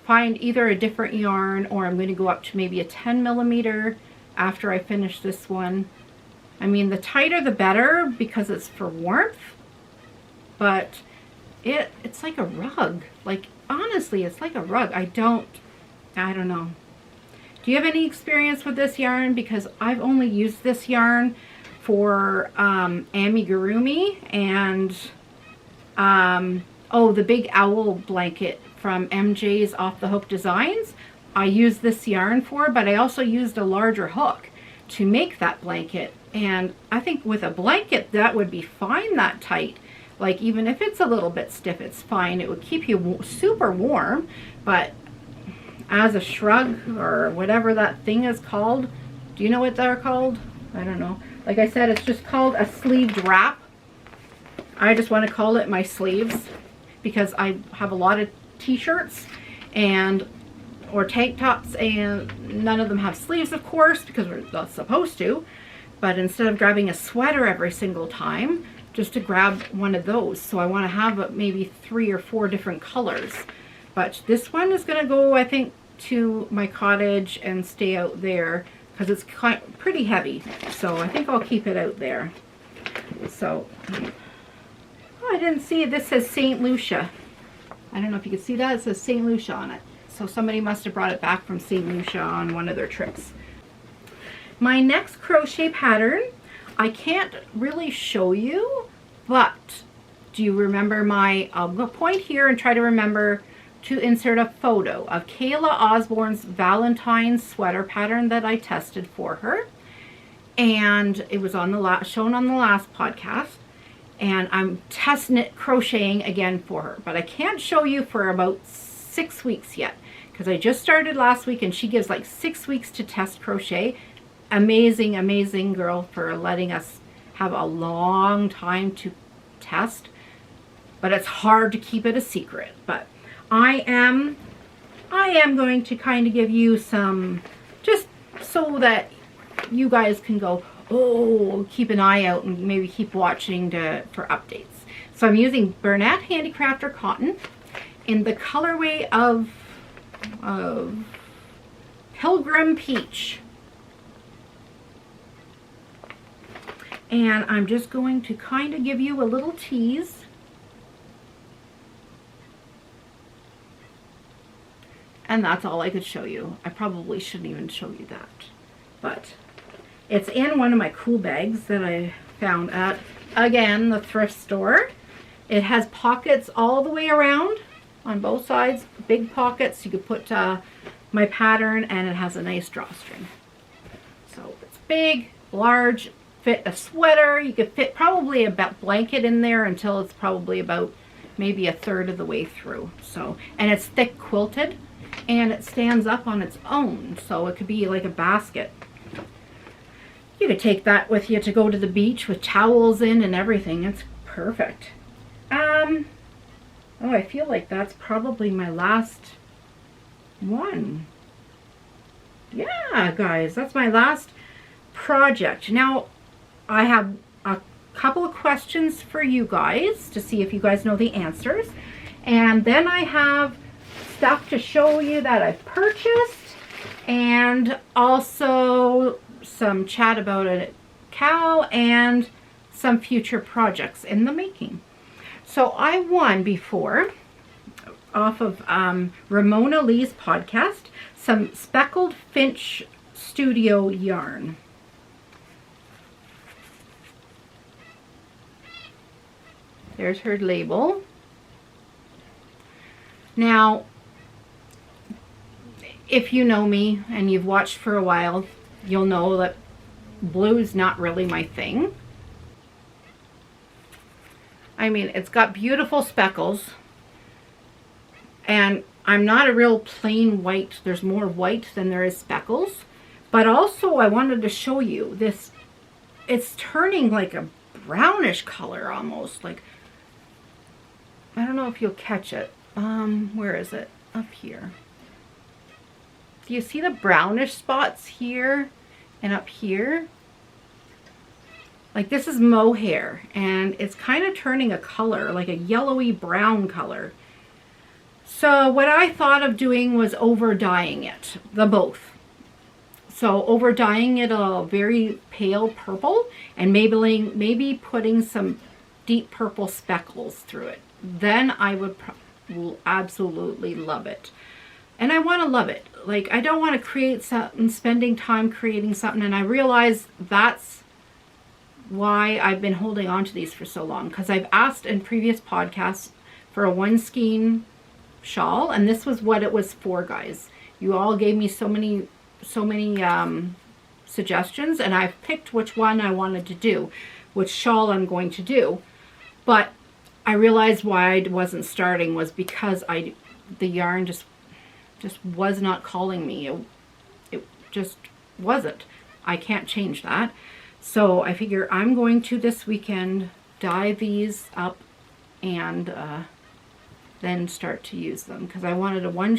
find either a different yarn, or I'm going to go up to maybe a 10mm after I finish this one. I mean, the tighter the better because it's for warmth, but it's like a rug. Like, honestly, it's like a rug. I don't know. Do you have any experience with this yarn? Because I've only used this yarn for amigurumi and oh, the big owl blanket from MJ's Off the Hook Designs. I used this yarn for, but I also used a larger hook to make that blanket. And I think with a blanket that would be fine that tight. Like even if it's a little bit stiff, it's fine. It would keep you super warm. But as a shrug or whatever that thing is called, do you know what they're called? I don't know. Like I said, it's just called a sleeved wrap. I just want to call it my sleeves because I have a lot of t-shirts and or tank tops, and none of them have sleeves, of course, because we're not supposed to. But instead of grabbing a sweater every single time, just to grab one of those. So I want to have maybe 3 or 4 different colors. But this one is going to go, I think, to my cottage and stay out there because it's pretty heavy. So I think I'll keep it out there. So I didn't see it. This says St. Lucia. I don't know if you can see that. It says St. Lucia on it. So somebody must have brought it back from St. Lucia on one of their trips. My next crochet pattern, I can't really show you, but do you remember my, I'll go point here and try to remember to insert a photo of Kayla Osborne's Valentine's sweater pattern that I tested for her. And it was on the shown on the last podcast. And I'm testing it, crocheting again for her. But I can't show you for about 6 weeks yet, because I just started last week and she gives like 6 weeks to test crochet. Amazing, amazing girl for letting us have a long time to test. But it's hard to keep it a secret. But I am going to kind of give you some, just so that you guys can go, oh, keep an eye out and maybe keep watching for updates. So I'm using Bernat Handicrafter cotton in the colorway of Pilgrim Peach. And I'm just going to kind of give you a little tease. And that's all I could show you. I probably shouldn't even show you that. But it's in one of my cool bags that I found at, again, the thrift store. It has pockets all the way around on both sides, big pockets. You could put my pattern, and it has a nice drawstring. So it's big, large, fit a sweater. You could fit probably a blanket in there until it's probably about maybe a third of the way through. So, and it's thick quilted, and it stands up on its own. So it could be like a basket. You could take that with you to go to the beach with towels in and everything. It's perfect. Oh, I feel like that's probably my last one. Yeah, guys, that's my last project. Now, I have a couple of questions for you guys to see if you guys know the answers. And then I have stuff to show you that I've purchased, and also some chat about a cow and some future projects in the making. So I won before off of Ramona Lee's podcast some speckled finch studio yarn. There's her label. Now, if you know me and you've watched for a while, you'll know that blue's not really my thing. I mean, it's got beautiful speckles, and I'm not a real plain white. There's more white than there is speckles. But also I wanted to show you this. It's turning like a brownish color almost. Like, I don't know if you'll catch it. Where is it? Up here. Do you see the brownish spots here and up here? Like, this is mohair, and it's kind of turning a color, like a yellowy brown color. So what I thought of doing was over dyeing it, the both. So over dyeing it a very pale purple, and maybe putting some deep purple speckles through it. Then I will absolutely love it. And I want to love it. Like, I don't want to create something, spending time creating something, and I realize that's why I've been holding on to these for so long, because I've asked in previous podcasts for a one skein shawl, and this was what it was for, guys. You all gave me so many suggestions, and I've picked which one I wanted to do, which shawl I'm going to do. But I realized why I wasn't starting was because the yarn just was not calling me. It just wasn't. I can't change that. So I figure I'm going to this weekend dye these up and then start to use them, because I wanted a one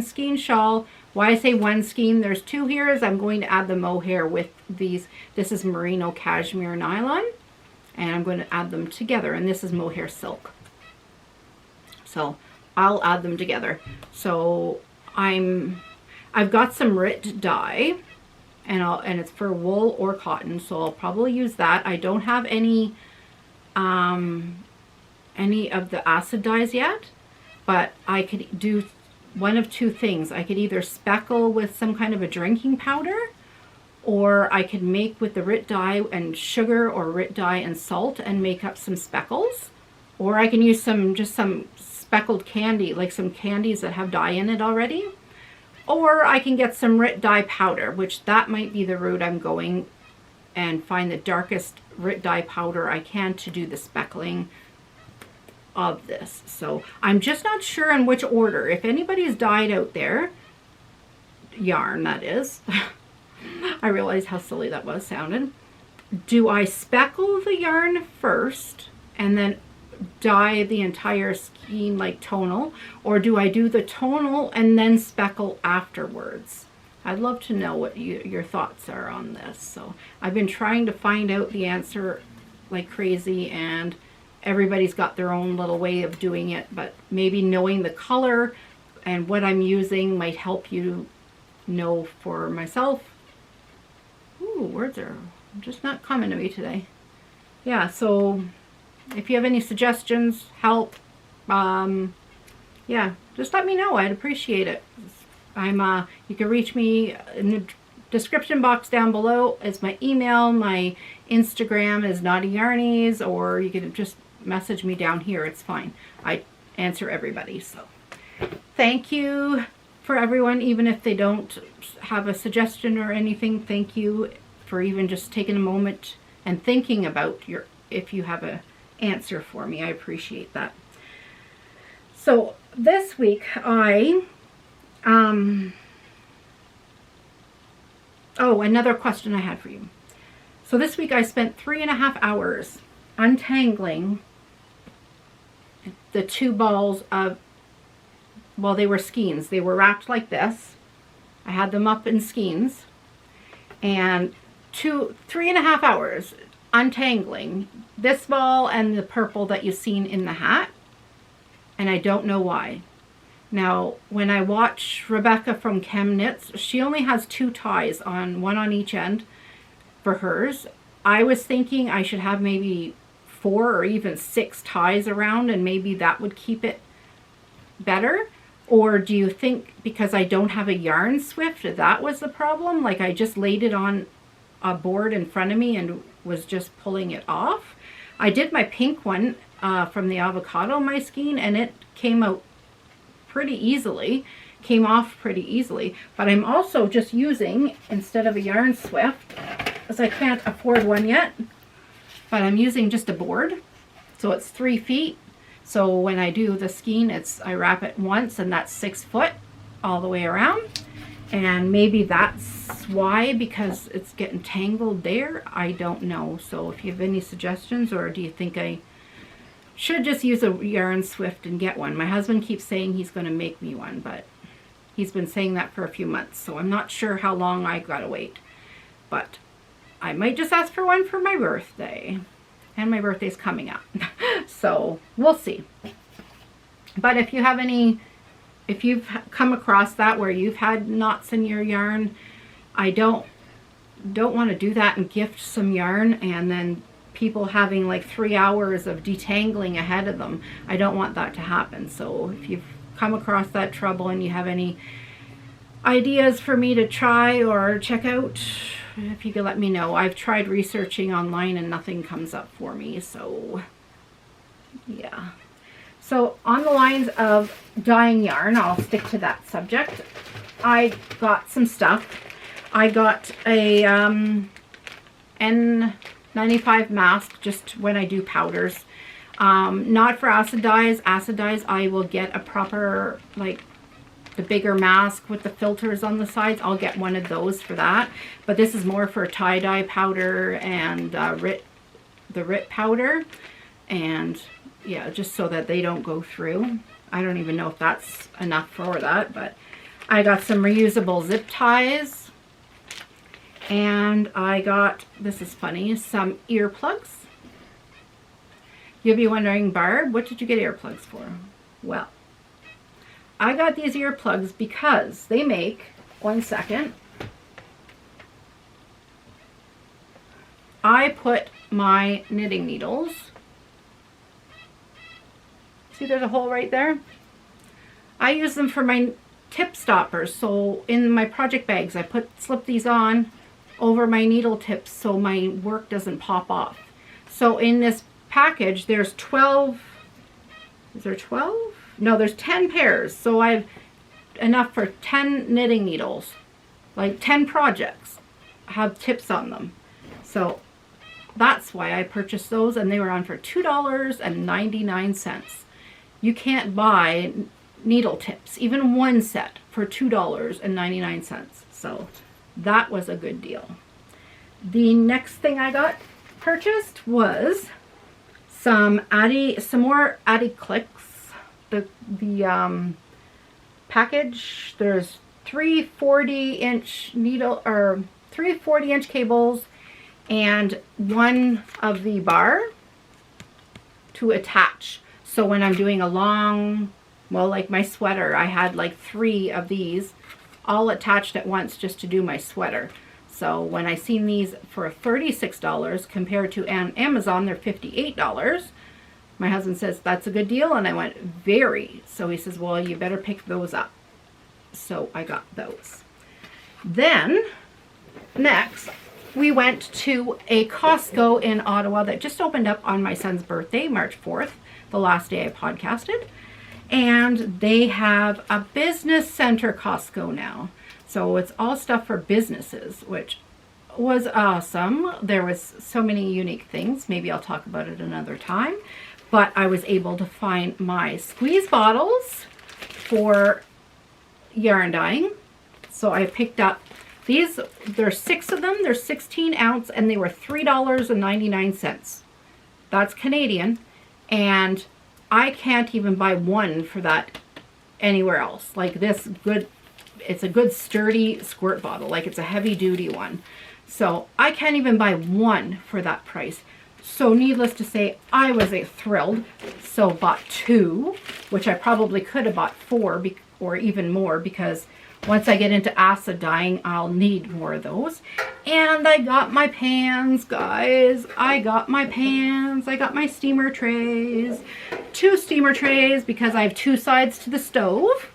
skein shawl. Why I say one skein, there's two here, is I'm going to add the mohair with these. This is merino cashmere nylon, and I'm going to add them together, and this is mohair silk. So I'll add them together. So I've got some RIT dye, and it's for wool or cotton, so I'll probably use that. I don't have any any of the acid dyes yet, but I could do one of two things. I could either speckle with some kind of a drinking powder, or I could make with the RIT dye and sugar, or RIT dye and salt, and make up some speckles. Or I can use just some speckled candy, like some candies that have dye in it already. Or I can get some RIT dye powder, which that might be the route I'm going, and find the darkest RIT dye powder I can to do the speckling of this. So I'm just not sure in which order. If anybody's dyed out there, yarn that is, I realize how silly that was sounded. Do I speckle the yarn first and then dye the entire skein like tonal, or do I do the tonal and then speckle afterwards? I'd love to know what your thoughts are on this. So I've been trying to find out the answer like crazy, and everybody's got their own little way of doing it, but maybe knowing the color and what I'm using might help you know for myself. Ooh, words are just not coming to me today. Yeah, so if you have any suggestions, help, yeah, just let me know. I'd appreciate it. You can reach me in the description box down below. It's my email. My Instagram is Knottyyarnies, or you can just message me down here. It's fine. I answer everybody. So thank you for everyone, even if they don't have a suggestion or anything. Thank you for even just taking a moment and thinking about if you have a answer for me. I appreciate that. So this week another question I had for you. So this week I spent 3.5 hours untangling the 2 balls of, well, they were skeins. They were wrapped like this. I had them up in skeins, and 3.5 hours untangling this ball and the purple that you've seen in the hat, and I don't know why. Now, when I watch Rebecca from Chem Knits, she only has 2 ties on, one on each end for hers. I was thinking I should have maybe 4 or even 6 ties around, and maybe that would keep it better. Or do you think because I don't have a yarn swift, that was the problem? Like I just laid it on a board in front of me and was just pulling it off. I did my pink one from the avocado, my skein, and it came out pretty easily, came off pretty easily. But I'm also just using, instead of a yarn swift, as I can't afford one yet, but I'm using just a board. So it's 3 feet. So when I do the skein, I wrap it once, and that's 6 foot all the way around. And maybe that's why, because it's getting tangled there. I don't know. So if you have any suggestions, or do you think I should just use a yarn swift and get one? My husband keeps saying he's going to make me one, but he's been saying that for a few months. So I'm not sure how long I gotta wait. But I might just ask for one for my birthday. And my birthday's coming up. So we'll see. But if you have if you've come across that where you've had knots in your yarn, I don't want to do that and gift some yarn and then people having like 3 hours of detangling ahead of them. I don't want that to happen. So if you've come across that trouble and you have any ideas for me to try or check out, if you could let me know. I've tried researching online and nothing comes up for me. So yeah. So on the lines of dyeing yarn, I'll stick to that subject. I got some stuff. I got a N95 mask just when I do powders. Not for acid dyes. Acid dyes, I will get a proper, like, the bigger mask with the filters on the sides. I'll get one of those for that. But this is more for tie-dye powder and the RIT powder. And yeah, just so that they don't go through. I don't even know if that's enough for that, but I got some reusable zip ties. And I got, this is funny, some earplugs. You'll be wondering, Barb, what did you get earplugs for? Well, I got these earplugs because they make, one second, I put my knitting needles See, there's a hole right there. I use them for my tip stoppers. So in my project bags, I slip these on over my needle tips so my work doesn't pop off. So in this package, there's 12, is there 12? No, there's 10 pairs. So I've enough for 10 knitting needles, like 10 projects have tips on them. So that's why I purchased those, and they were on for $2.99. You can't buy needle tips, even one set, for $2.99. So that was a good deal. The next thing I got purchased was some more Addy clicks. The package, there's three 40-inch needle, or 3 40-inch cables, and one of the bar to attach. So when I'm doing a long, well, like my sweater, I had like 3 of these all attached at once just to do my sweater. So when I seen these for $36 compared to Amazon, they're $58. My husband says, that's a good deal. And I went, very. So he says, well, you better pick those up. So I got those. Then next, we went to a Costco in Ottawa that just opened up on my son's birthday, March 4th, the last day I podcasted. And they have a business center Costco now. So it's all stuff for businesses, which was awesome. There was so many unique things. Maybe I'll talk about it another time. But I was able to find my squeeze bottles for yarn dyeing. So I picked up these. There's 6 of them. They're 16 ounce and they were $3.99. That's Canadian. And I can't even buy one for that anywhere else. Like this good, it's a good sturdy squirt bottle. Like it's a heavy duty one. So I can't even buy one for that price. So needless to say, I was thrilled. So bought 2, which I probably could have bought 4 or even more, because once I get into acid dyeing, I'll need more of those. And I got my pans, guys. I got my pans. I got my steamer trays. 2 steamer trays because I have 2 sides to the stove.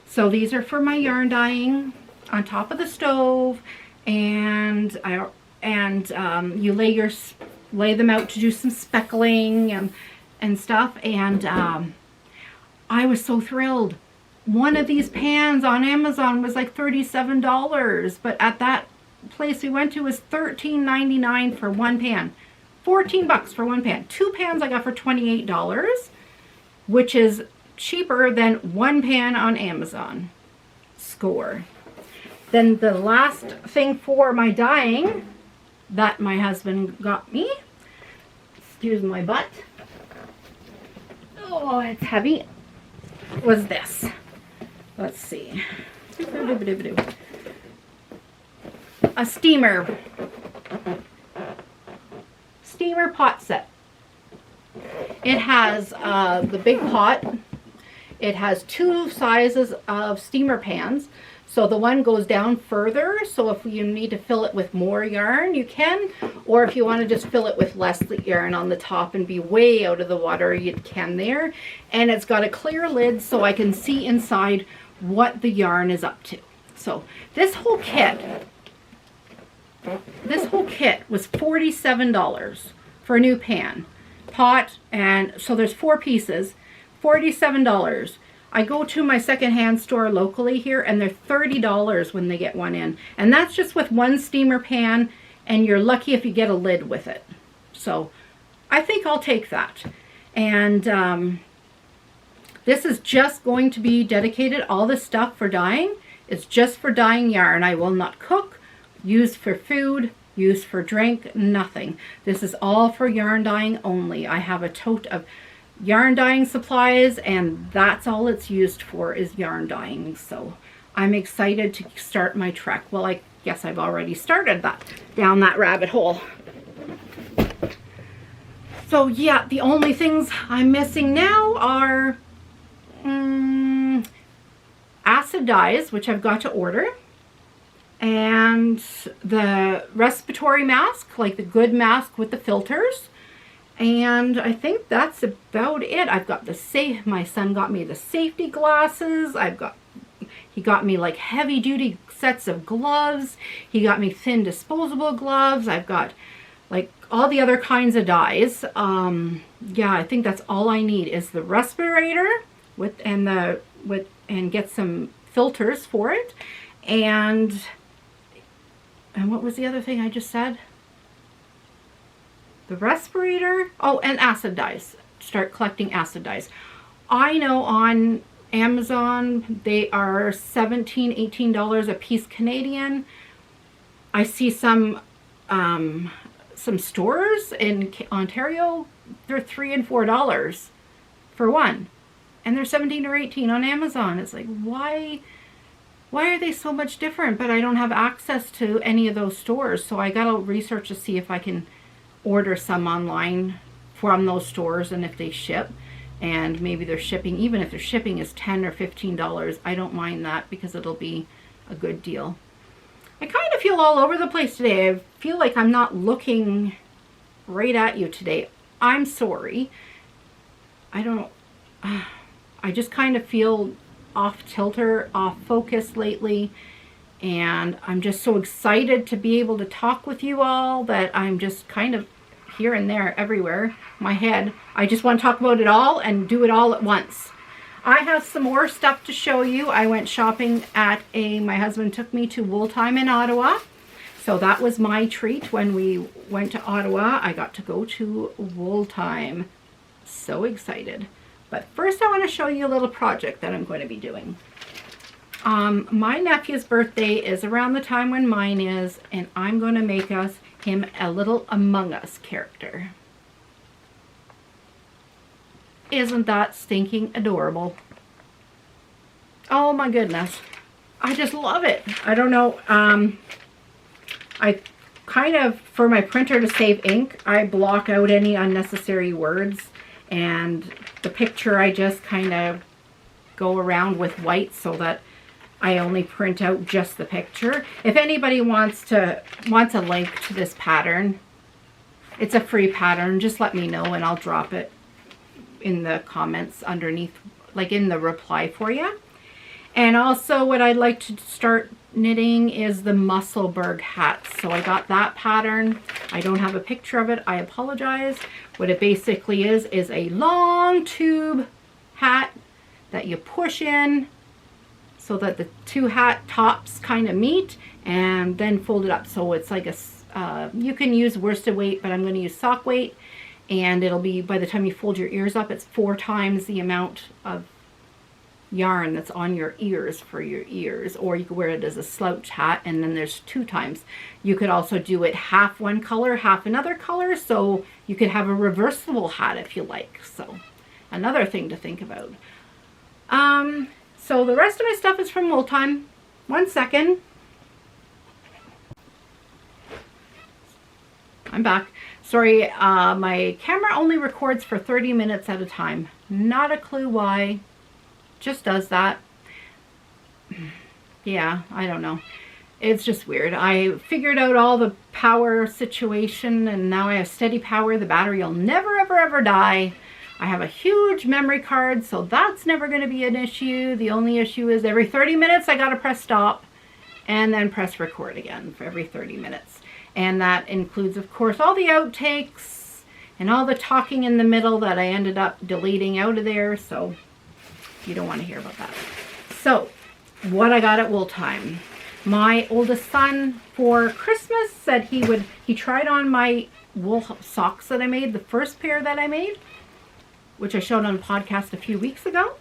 So these are for my yarn dyeing on top of the stove. And you lay them out to do some speckling and stuff. And I was so thrilled. One of these pans on Amazon was like $37, but at that place we went to was $13.99 for one pan. $14 for one pan. 2 pans I got for $28, which is cheaper than one pan on Amazon. Score. Then the last thing for my dyeing that my husband got me, excuse my butt, oh, it's heavy, was this. Let's see. A steamer pot set. It has the big pot. It has 2 sizes of steamer pans. So the one goes down further. So if you need to fill it with more yarn, you can. Or if you want to just fill it with less yarn on the top and be way out of the water, you can there. And it's got a clear lid so I can see inside what the yarn is up to. So this whole kit was $47 for a new pan, pot, and so there's 4 pieces, $47. I go to my secondhand store locally here and they're $30 when they get one in. And that's just with one steamer pan, and you're lucky if you get a lid with it. So I think I'll take that. And this is just going to be dedicated, all this stuff for dyeing is just for dyeing yarn. I will not cook, use for food, use for drink, nothing. This is all for yarn dyeing only. I have a tote of yarn dyeing supplies and that's all it's used for, is yarn dyeing. So I'm excited to start my trek. Well, I guess I've already started that down that rabbit hole. So yeah, the only things I'm missing now are acid dyes, which I've got to order, and the respiratory mask, like the good mask with the filters, And I think that's about it. I've got my son got me the safety glasses. He got me like heavy duty sets of gloves. He got me thin disposable gloves. I've got like all the other kinds of dyes. Yeah, I think that's all I need is the respirator and get some filters for it. And what was the other thing I just said? The respirator. Oh, and acid dyes. Start collecting acid dyes. I know on Amazon they are $17-18 a piece Canadian. I see some stores in Ontario, they're $3 and $4 for one, and they're 17 or 18 on Amazon. It's like, why are they so much different? But I don't have access to any of those stores, so I gotta research to see if I can order some online from those stores and if they ship. And maybe they're shipping, even if their shipping is $10 or $15, I don't mind that because it'll be a good deal. I kind of feel all over the place today. I feel like I'm not looking right at you today. I'm sorry. I just kind of feel off kilter, off focus lately. And I'm just so excited to be able to talk with you all that I'm just kind of here and there, everywhere, my head. I just want to talk about it all and do it all at once. I have some more stuff to show you. I went shopping at my husband took me to Wool Time in Ottawa. So that was my treat when we went to Ottawa. I got to go to Wool Time. So excited. But first I want to show you a little project that I'm going to be doing. My nephew's birthday is around the time when mine is, and I'm going to make him a little Among Us character. Isn't that stinking adorable? Oh my goodness. I just love it. I don't know. I kind of, for my printer to save ink, I block out any unnecessary words, and the picture I just kind of go around with white so that I only print out just the picture. If anybody wants a link to this pattern, it's a free pattern, just let me know and I'll drop it in the comments underneath, like in the reply for you. And also what I'd like to start knitting is the Musselburgh hat. So I got that pattern. I don't have a picture of it. I apologize. What it basically is a long tube hat that you push in so that the two hat tops kind of meet and then fold it up. So it's like you can use worsted weight, but I'm going to use sock weight. And it'll be, by the time you fold your ears up, it's 4 times the amount of yarn that's on your ears for your ears. Or you could wear it as a slouch hat, and then there's 2 times. You could also do it half one color, half another color, so you could have a reversible hat if you like. So another thing to think about. So the rest of my stuff is from Wool Time. 1 second. I'm back. Sorry, my camera only records for 30 minutes at a time. Not a clue why. Just does that. Yeah, I don't know. It's just weird. I figured out all the power situation and now I have steady power. The battery will never, ever, ever die. I have a huge memory card, so that's never going to be an issue. The only issue is every 30 minutes I got to press stop and then press record again for every 30 minutes. And that includes, of course, all the outtakes and all the talking in the middle that I ended up deleting out of there. So you don't want to hear about that. So what I got at Wool Time. My oldest son for Christmas said he tried on my wool socks that I made, the first pair that I made, which I showed on a podcast a few weeks ago.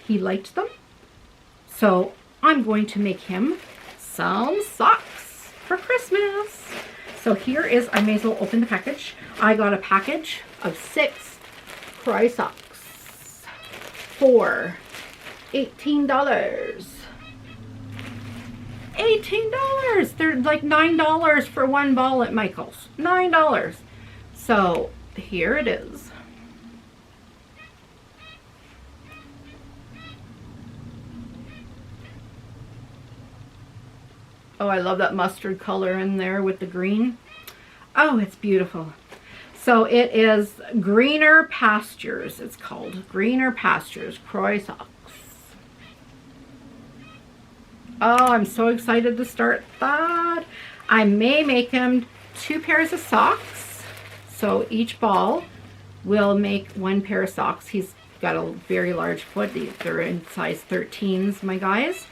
He liked them. So I'm going to make him some socks for Christmas. So here is, I may as well open the package. I got a package of 6 cry socks for $18. $18! They're like $9 for one ball at Michael's. $9. So here it is. Oh, I love that mustard color in there with the green. Oh, it's beautiful. So it is Greener Pastures. It's called Greener Pastures Croy socks. Oh, I'm so excited to start that. I may make him 2 pairs of socks. So each ball will make 1 pair of socks. He's got a very large foot. They're in size 13s, my guys.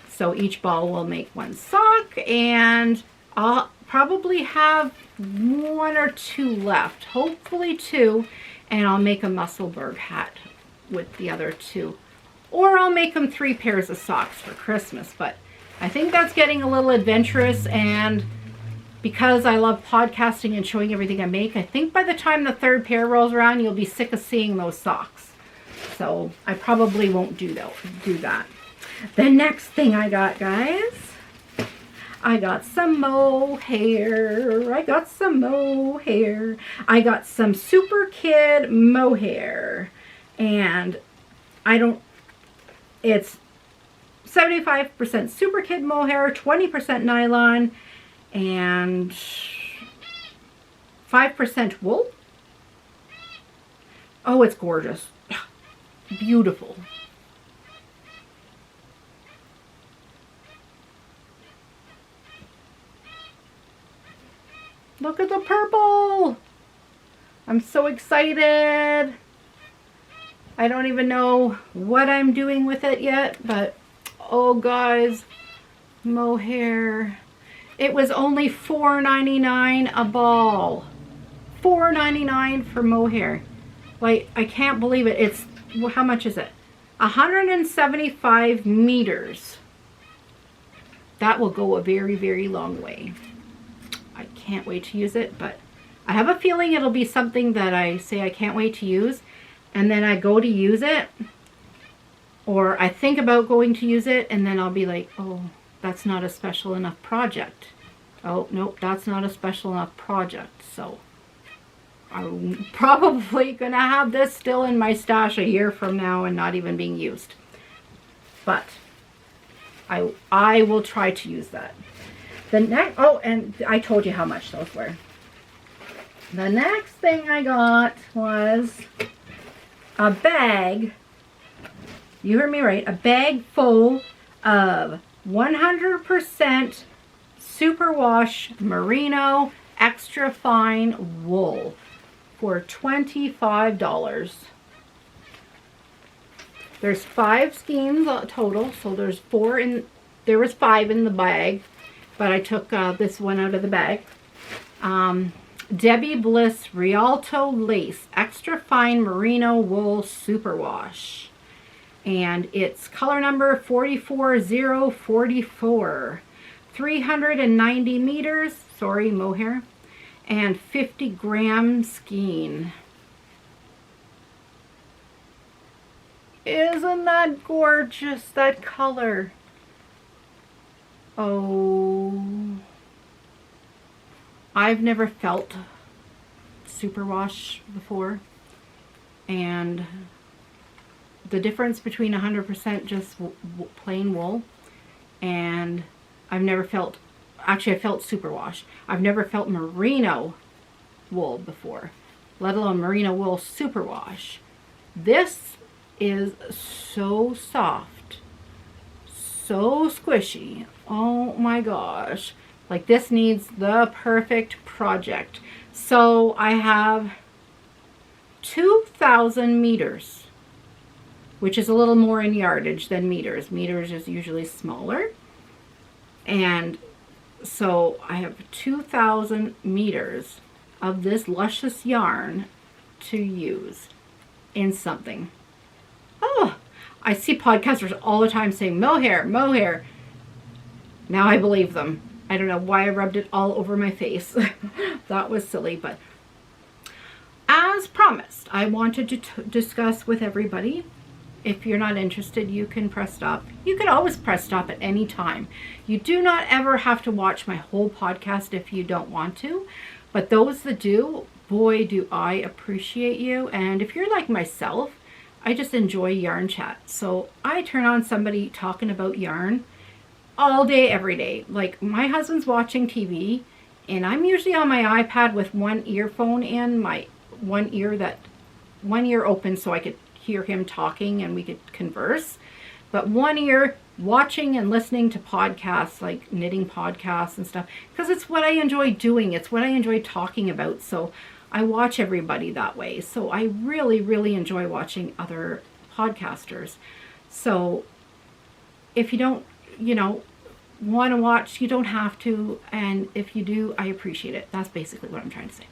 So each ball will make 1 sock, and I'll probably have 1 or 2 left. Hopefully 2, and I'll make a Musselburgh hat with the other 2. Or I'll make them 3 pairs of socks for Christmas, but I think that's getting a little adventurous, and because I love podcasting and showing everything I make, I think by the time the 3rd pair rolls around, you'll be sick of seeing those socks. So I probably won't do that. The next thing I got, guys, I got some mohair. I got some Super Kid mohair, and it's 75% Super Kid mohair, 20% nylon, and 5% wool. Oh, it's gorgeous. Beautiful. Look at the purple. I'm so excited. I don't even know what I'm doing with it yet, but oh guys, mohair. It was only $4.99 a ball. $4.99 for mohair. Like, I can't believe it. It's, well, how much is it? 175 meters. That will go a very, very long way. I can't wait to use it, but I have a feeling it'll be something that I say I can't wait to use, and then I go to use it, or I think about going to use it, and then I'll be like, oh, that's not a special enough project. Oh, nope, that's not a special enough project. So I'm probably gonna have this still in my stash a year from now and not even being used. But I will try to use that. The next, oh, and I told you how much those were. The next thing I got was a bag. You heard me right. A bag full of 100% superwash merino extra fine wool for $25. There's 5 skeins total, so there's 4 in. There was 5 in the bag, but I took this one out of the bag. Debbie Bliss Rialto Lace Extra Fine Merino Wool Superwash. And it's color number 44044. 390 meters, sorry, mohair, and 50 gram skein. Isn't that gorgeous, that color? Oh, I've never felt superwash before, and the difference between 100% just plain wool, and I've never felt, actually I felt superwash. I've never felt merino wool before, let alone merino wool superwash. This is so soft, so squishy. Oh my gosh. Like, this needs the perfect project. So I have 2,000 meters, which is a little more in yardage than meters. Meters is usually smaller. And so I have 2,000 meters of this luscious yarn to use in something. Oh, I see podcasters all the time saying mohair, mohair. Now I believe them. I don't know why I rubbed it all over my face. That was silly, but as promised, I wanted to discuss with everybody. If you're not interested, you can press stop. You can always press stop at any time. You do not ever have to watch my whole podcast if you don't want to. But those that do, boy, do I appreciate you. And if you're like myself, I just enjoy yarn chat. So I turn on somebody talking about yarn all day, every day. Like, my husband's watching TV And I'm usually on my iPad with one earphone in, my one ear open so I could hear him talking and we could converse. But one ear watching and listening to podcasts, like knitting podcasts and stuff, because it's what I enjoy doing. It's what I enjoy talking about. So I watch everybody that way. So I really, really enjoy watching other podcasters. So if you don't, want to watch, you don't have to. And if you do, I appreciate it. That's basically what I'm trying to say.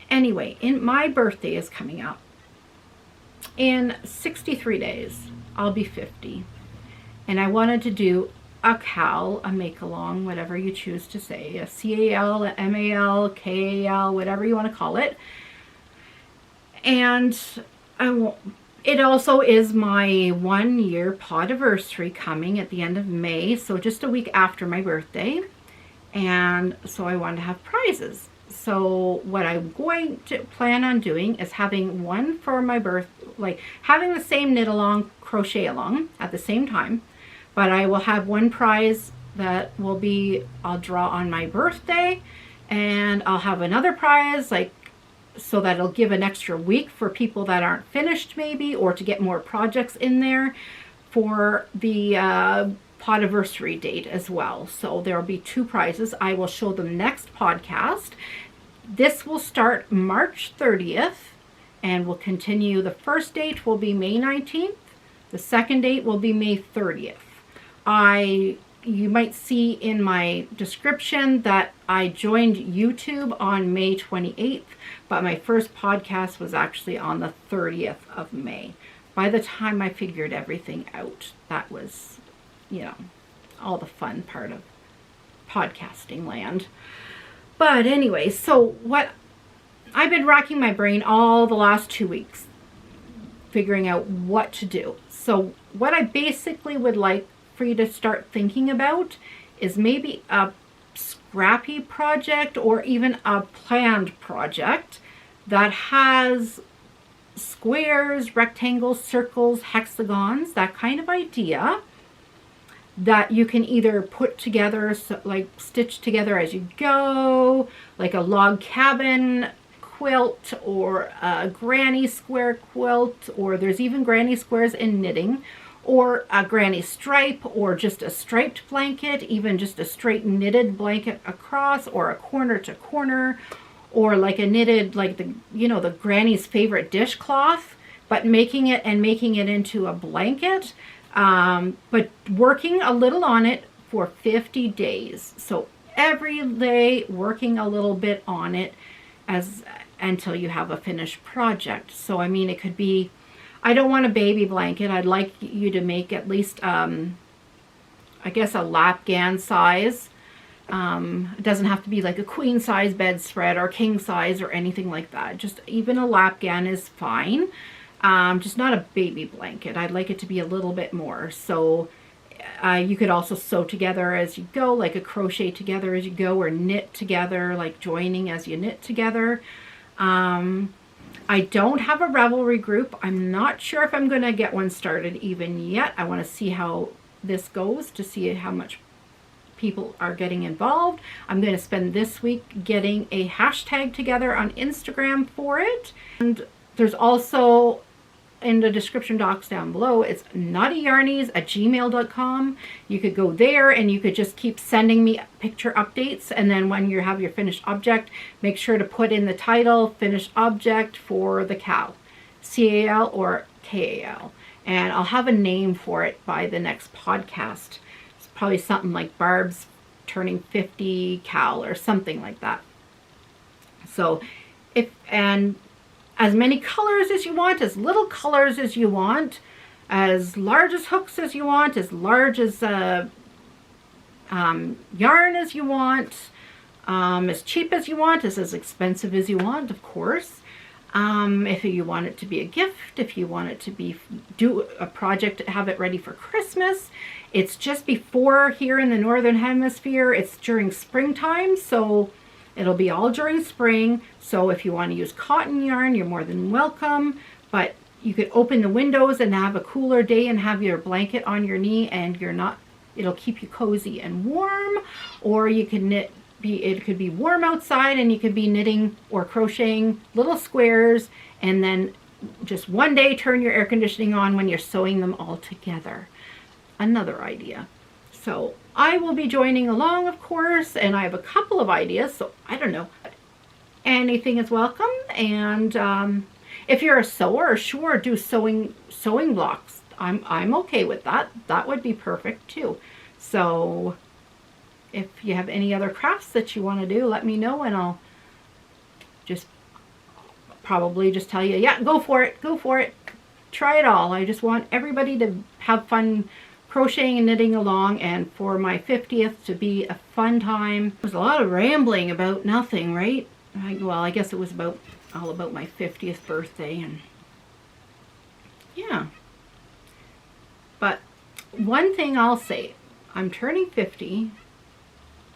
Anyway, my birthday is coming up. In 63 days, I'll be 50. And I wanted to do a CAL, a make-along, whatever you choose to say, a CAL, a MAL, KAL, whatever you want to call it. And it also is my 1 year podiversary coming at the end of May, so just a week after my birthday. And so I wanted to have prizes. So what I'm going to plan on doing is having one for my having the same knit along, crochet along at the same time. But I will have one prize that will be, I'll draw on my birthday, and I'll have another prize, so that it'll give an extra week for people that aren't finished maybe, or to get more projects in there for the podiversary date as well. So there'll be 2 prizes. I will show them next podcast. This will start March 30th and will continue. The first date will be May 19th. The second date will be May 30th. You might see in my description that I joined YouTube on May 28th, but my first podcast was actually on the 30th of May. By the time I figured everything out, that was, all the fun part of podcasting land. But anyway, so I've been racking my brain all the last 2 weeks, figuring out what to do. So what I basically would like for you to start thinking about is maybe a scrappy project or even a planned project that has squares, rectangles, circles, hexagons, that kind of idea, that you can either put together, stitch together as you go, like a log cabin quilt or a granny square quilt, or there's even granny squares in knitting, or a granny stripe, or just a striped blanket, even just a straight knitted blanket across, or a corner to corner, or like a knitted, the granny's favorite dishcloth, but making it into a blanket, but working a little on it for 50 days. So every day working a little bit on it until you have a finished project. So it could be, I don't want a baby blanket. I'd like you to make at least, I guess, a lapgan size. It doesn't have to be like a queen size bedspread or king size or anything like that. Just even a lapgan is fine. Just not a baby blanket. I'd like it to be a little bit more. So you could also sew together as you go, like a crochet together as you go, or knit together, like joining as you knit together. I don't have a Ravelry group. I'm not sure if I'm going to get one started even yet. I want to see how this goes to see how much people are getting involved. I'm going to spend this week getting a hashtag together on Instagram for it. And there's also in the description box down below, it's Knottyyarnies@gmail.com. You could go there and you could just keep sending me picture updates, and then when you have your finished object, make sure to put in the title, finished object for the CAL, CAL or KAL, and I'll have a name for it by the next podcast. It's probably something like Barb's turning 50 CAL or something like that. So as many colors as you want, as little colors as you want, as large as hooks as you want, as large as yarn as you want, as cheap as you want, as expensive as you want, of course. If you want it to be a gift, if you want it to be do a project, have it ready for Christmas. It's just before here in the Northern Hemisphere. It's during springtime, so it'll be all during spring. So if you want to use cotton yarn, you're more than welcome. But you could open the windows and have a cooler day and have your blanket on your knee, and it'll keep you cozy and warm. Or you can knit it could be warm outside and you could be knitting or crocheting little squares, and then just one day turn your air conditioning on when you're sewing them all together. Another idea. So I will be joining along, of course, and I have a couple of ideas, so I don't know. Anything is welcome, and if you're a sewer, sure, do sewing blocks. I'm okay with that. That would be perfect too. So if you have any other crafts that you want to do, let me know, and I'll probably just tell you, yeah, go for it, try it all. I just want everybody to have fun crocheting and knitting along, and for my 50th to be a fun time. There's a lot of rambling about nothing, right? Well, I guess it was all about my 50th birthday, and yeah. But one thing I'll say, I'm turning 50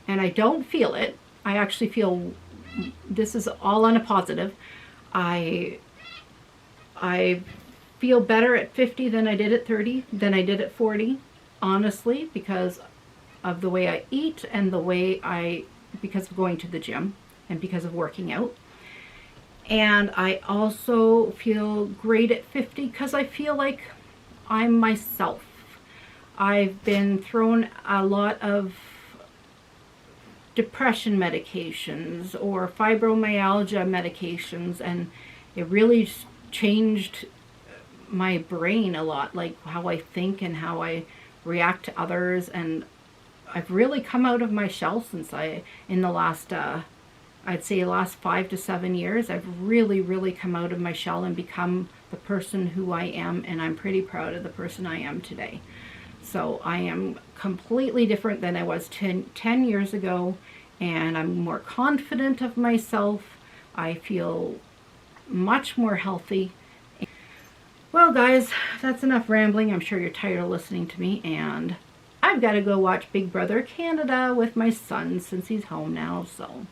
and I don't feel it. I actually feel, this is all on a positive, I feel better at 50 than I did at 30, than I did at 40, honestly, because of the way I eat and the way because of going to the gym and because of working out. And I also feel great at 50 because I feel like I'm myself. I've been thrown a lot of depression medications or fibromyalgia medications, and it really changed my brain a lot, like how I think and how I react to others. And I've really come out of my shell since in the last I'd say the last 5 to 7 years, I've really come out of my shell and become the person who I am, and I'm pretty proud of the person I am today. So I am completely different than I was 10 years ago, and I'm more confident of myself. I feel much more healthy. Well, guys, that's enough rambling. I'm sure you're tired of listening to me, and I've got to go watch Big Brother Canada with my son since he's home now. So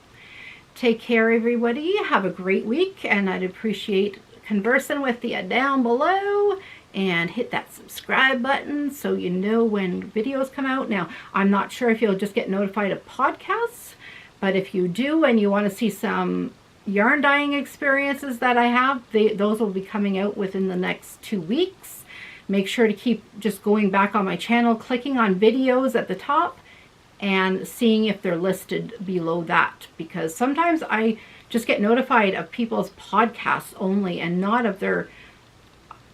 take care, everybody. Have a great week, and I'd appreciate conversing with you down below. And hit that subscribe button so you know when videos come out. Now, I'm not sure if you'll just get notified of podcasts, but if you do and you want to see some yarn dyeing experiences that I have, those will be coming out within the next 2 weeks. Make sure to keep just going back on my channel, clicking on videos at the top, and seeing if they're listed below that, because sometimes I just get notified of people's podcasts only and not of their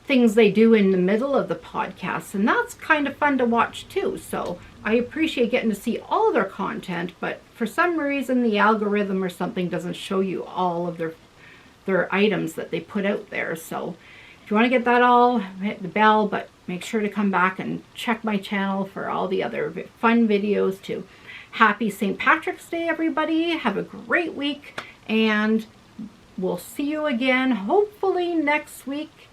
things they do in the middle of the podcast, and that's kind of fun to watch too. So I appreciate getting to see all their content, but for some reason the algorithm or something doesn't show you all of their items that they put out there. So if you want to get that all, hit the bell, but make sure to come back and check my channel for all the other fun videos too. Happy St. Patrick's Day, everybody. Have a great week, and we'll see you again hopefully next week.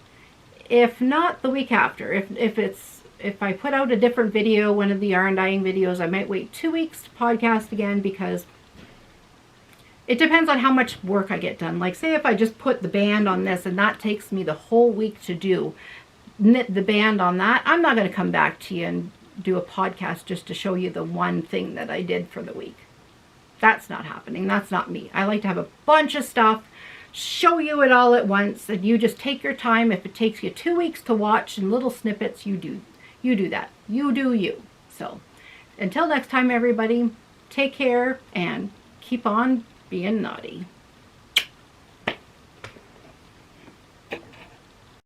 If not, the week after. If I put out a different video, one of the yarn dyeing videos, I might wait 2 weeks to podcast again, because it depends on how much work I get done. Like, say if I just put the band on this and that takes me the whole week to knit the band on that, I'm not going to come back to you and do a podcast just to show you the one thing that I did for the week. That's not happening. That's not me. I like to have a bunch of stuff, show you it all at once, and you just take your time. If it takes you 2 weeks to watch in little snippets, you do that. You do you. So until next time, everybody, take care and keep on being naughty.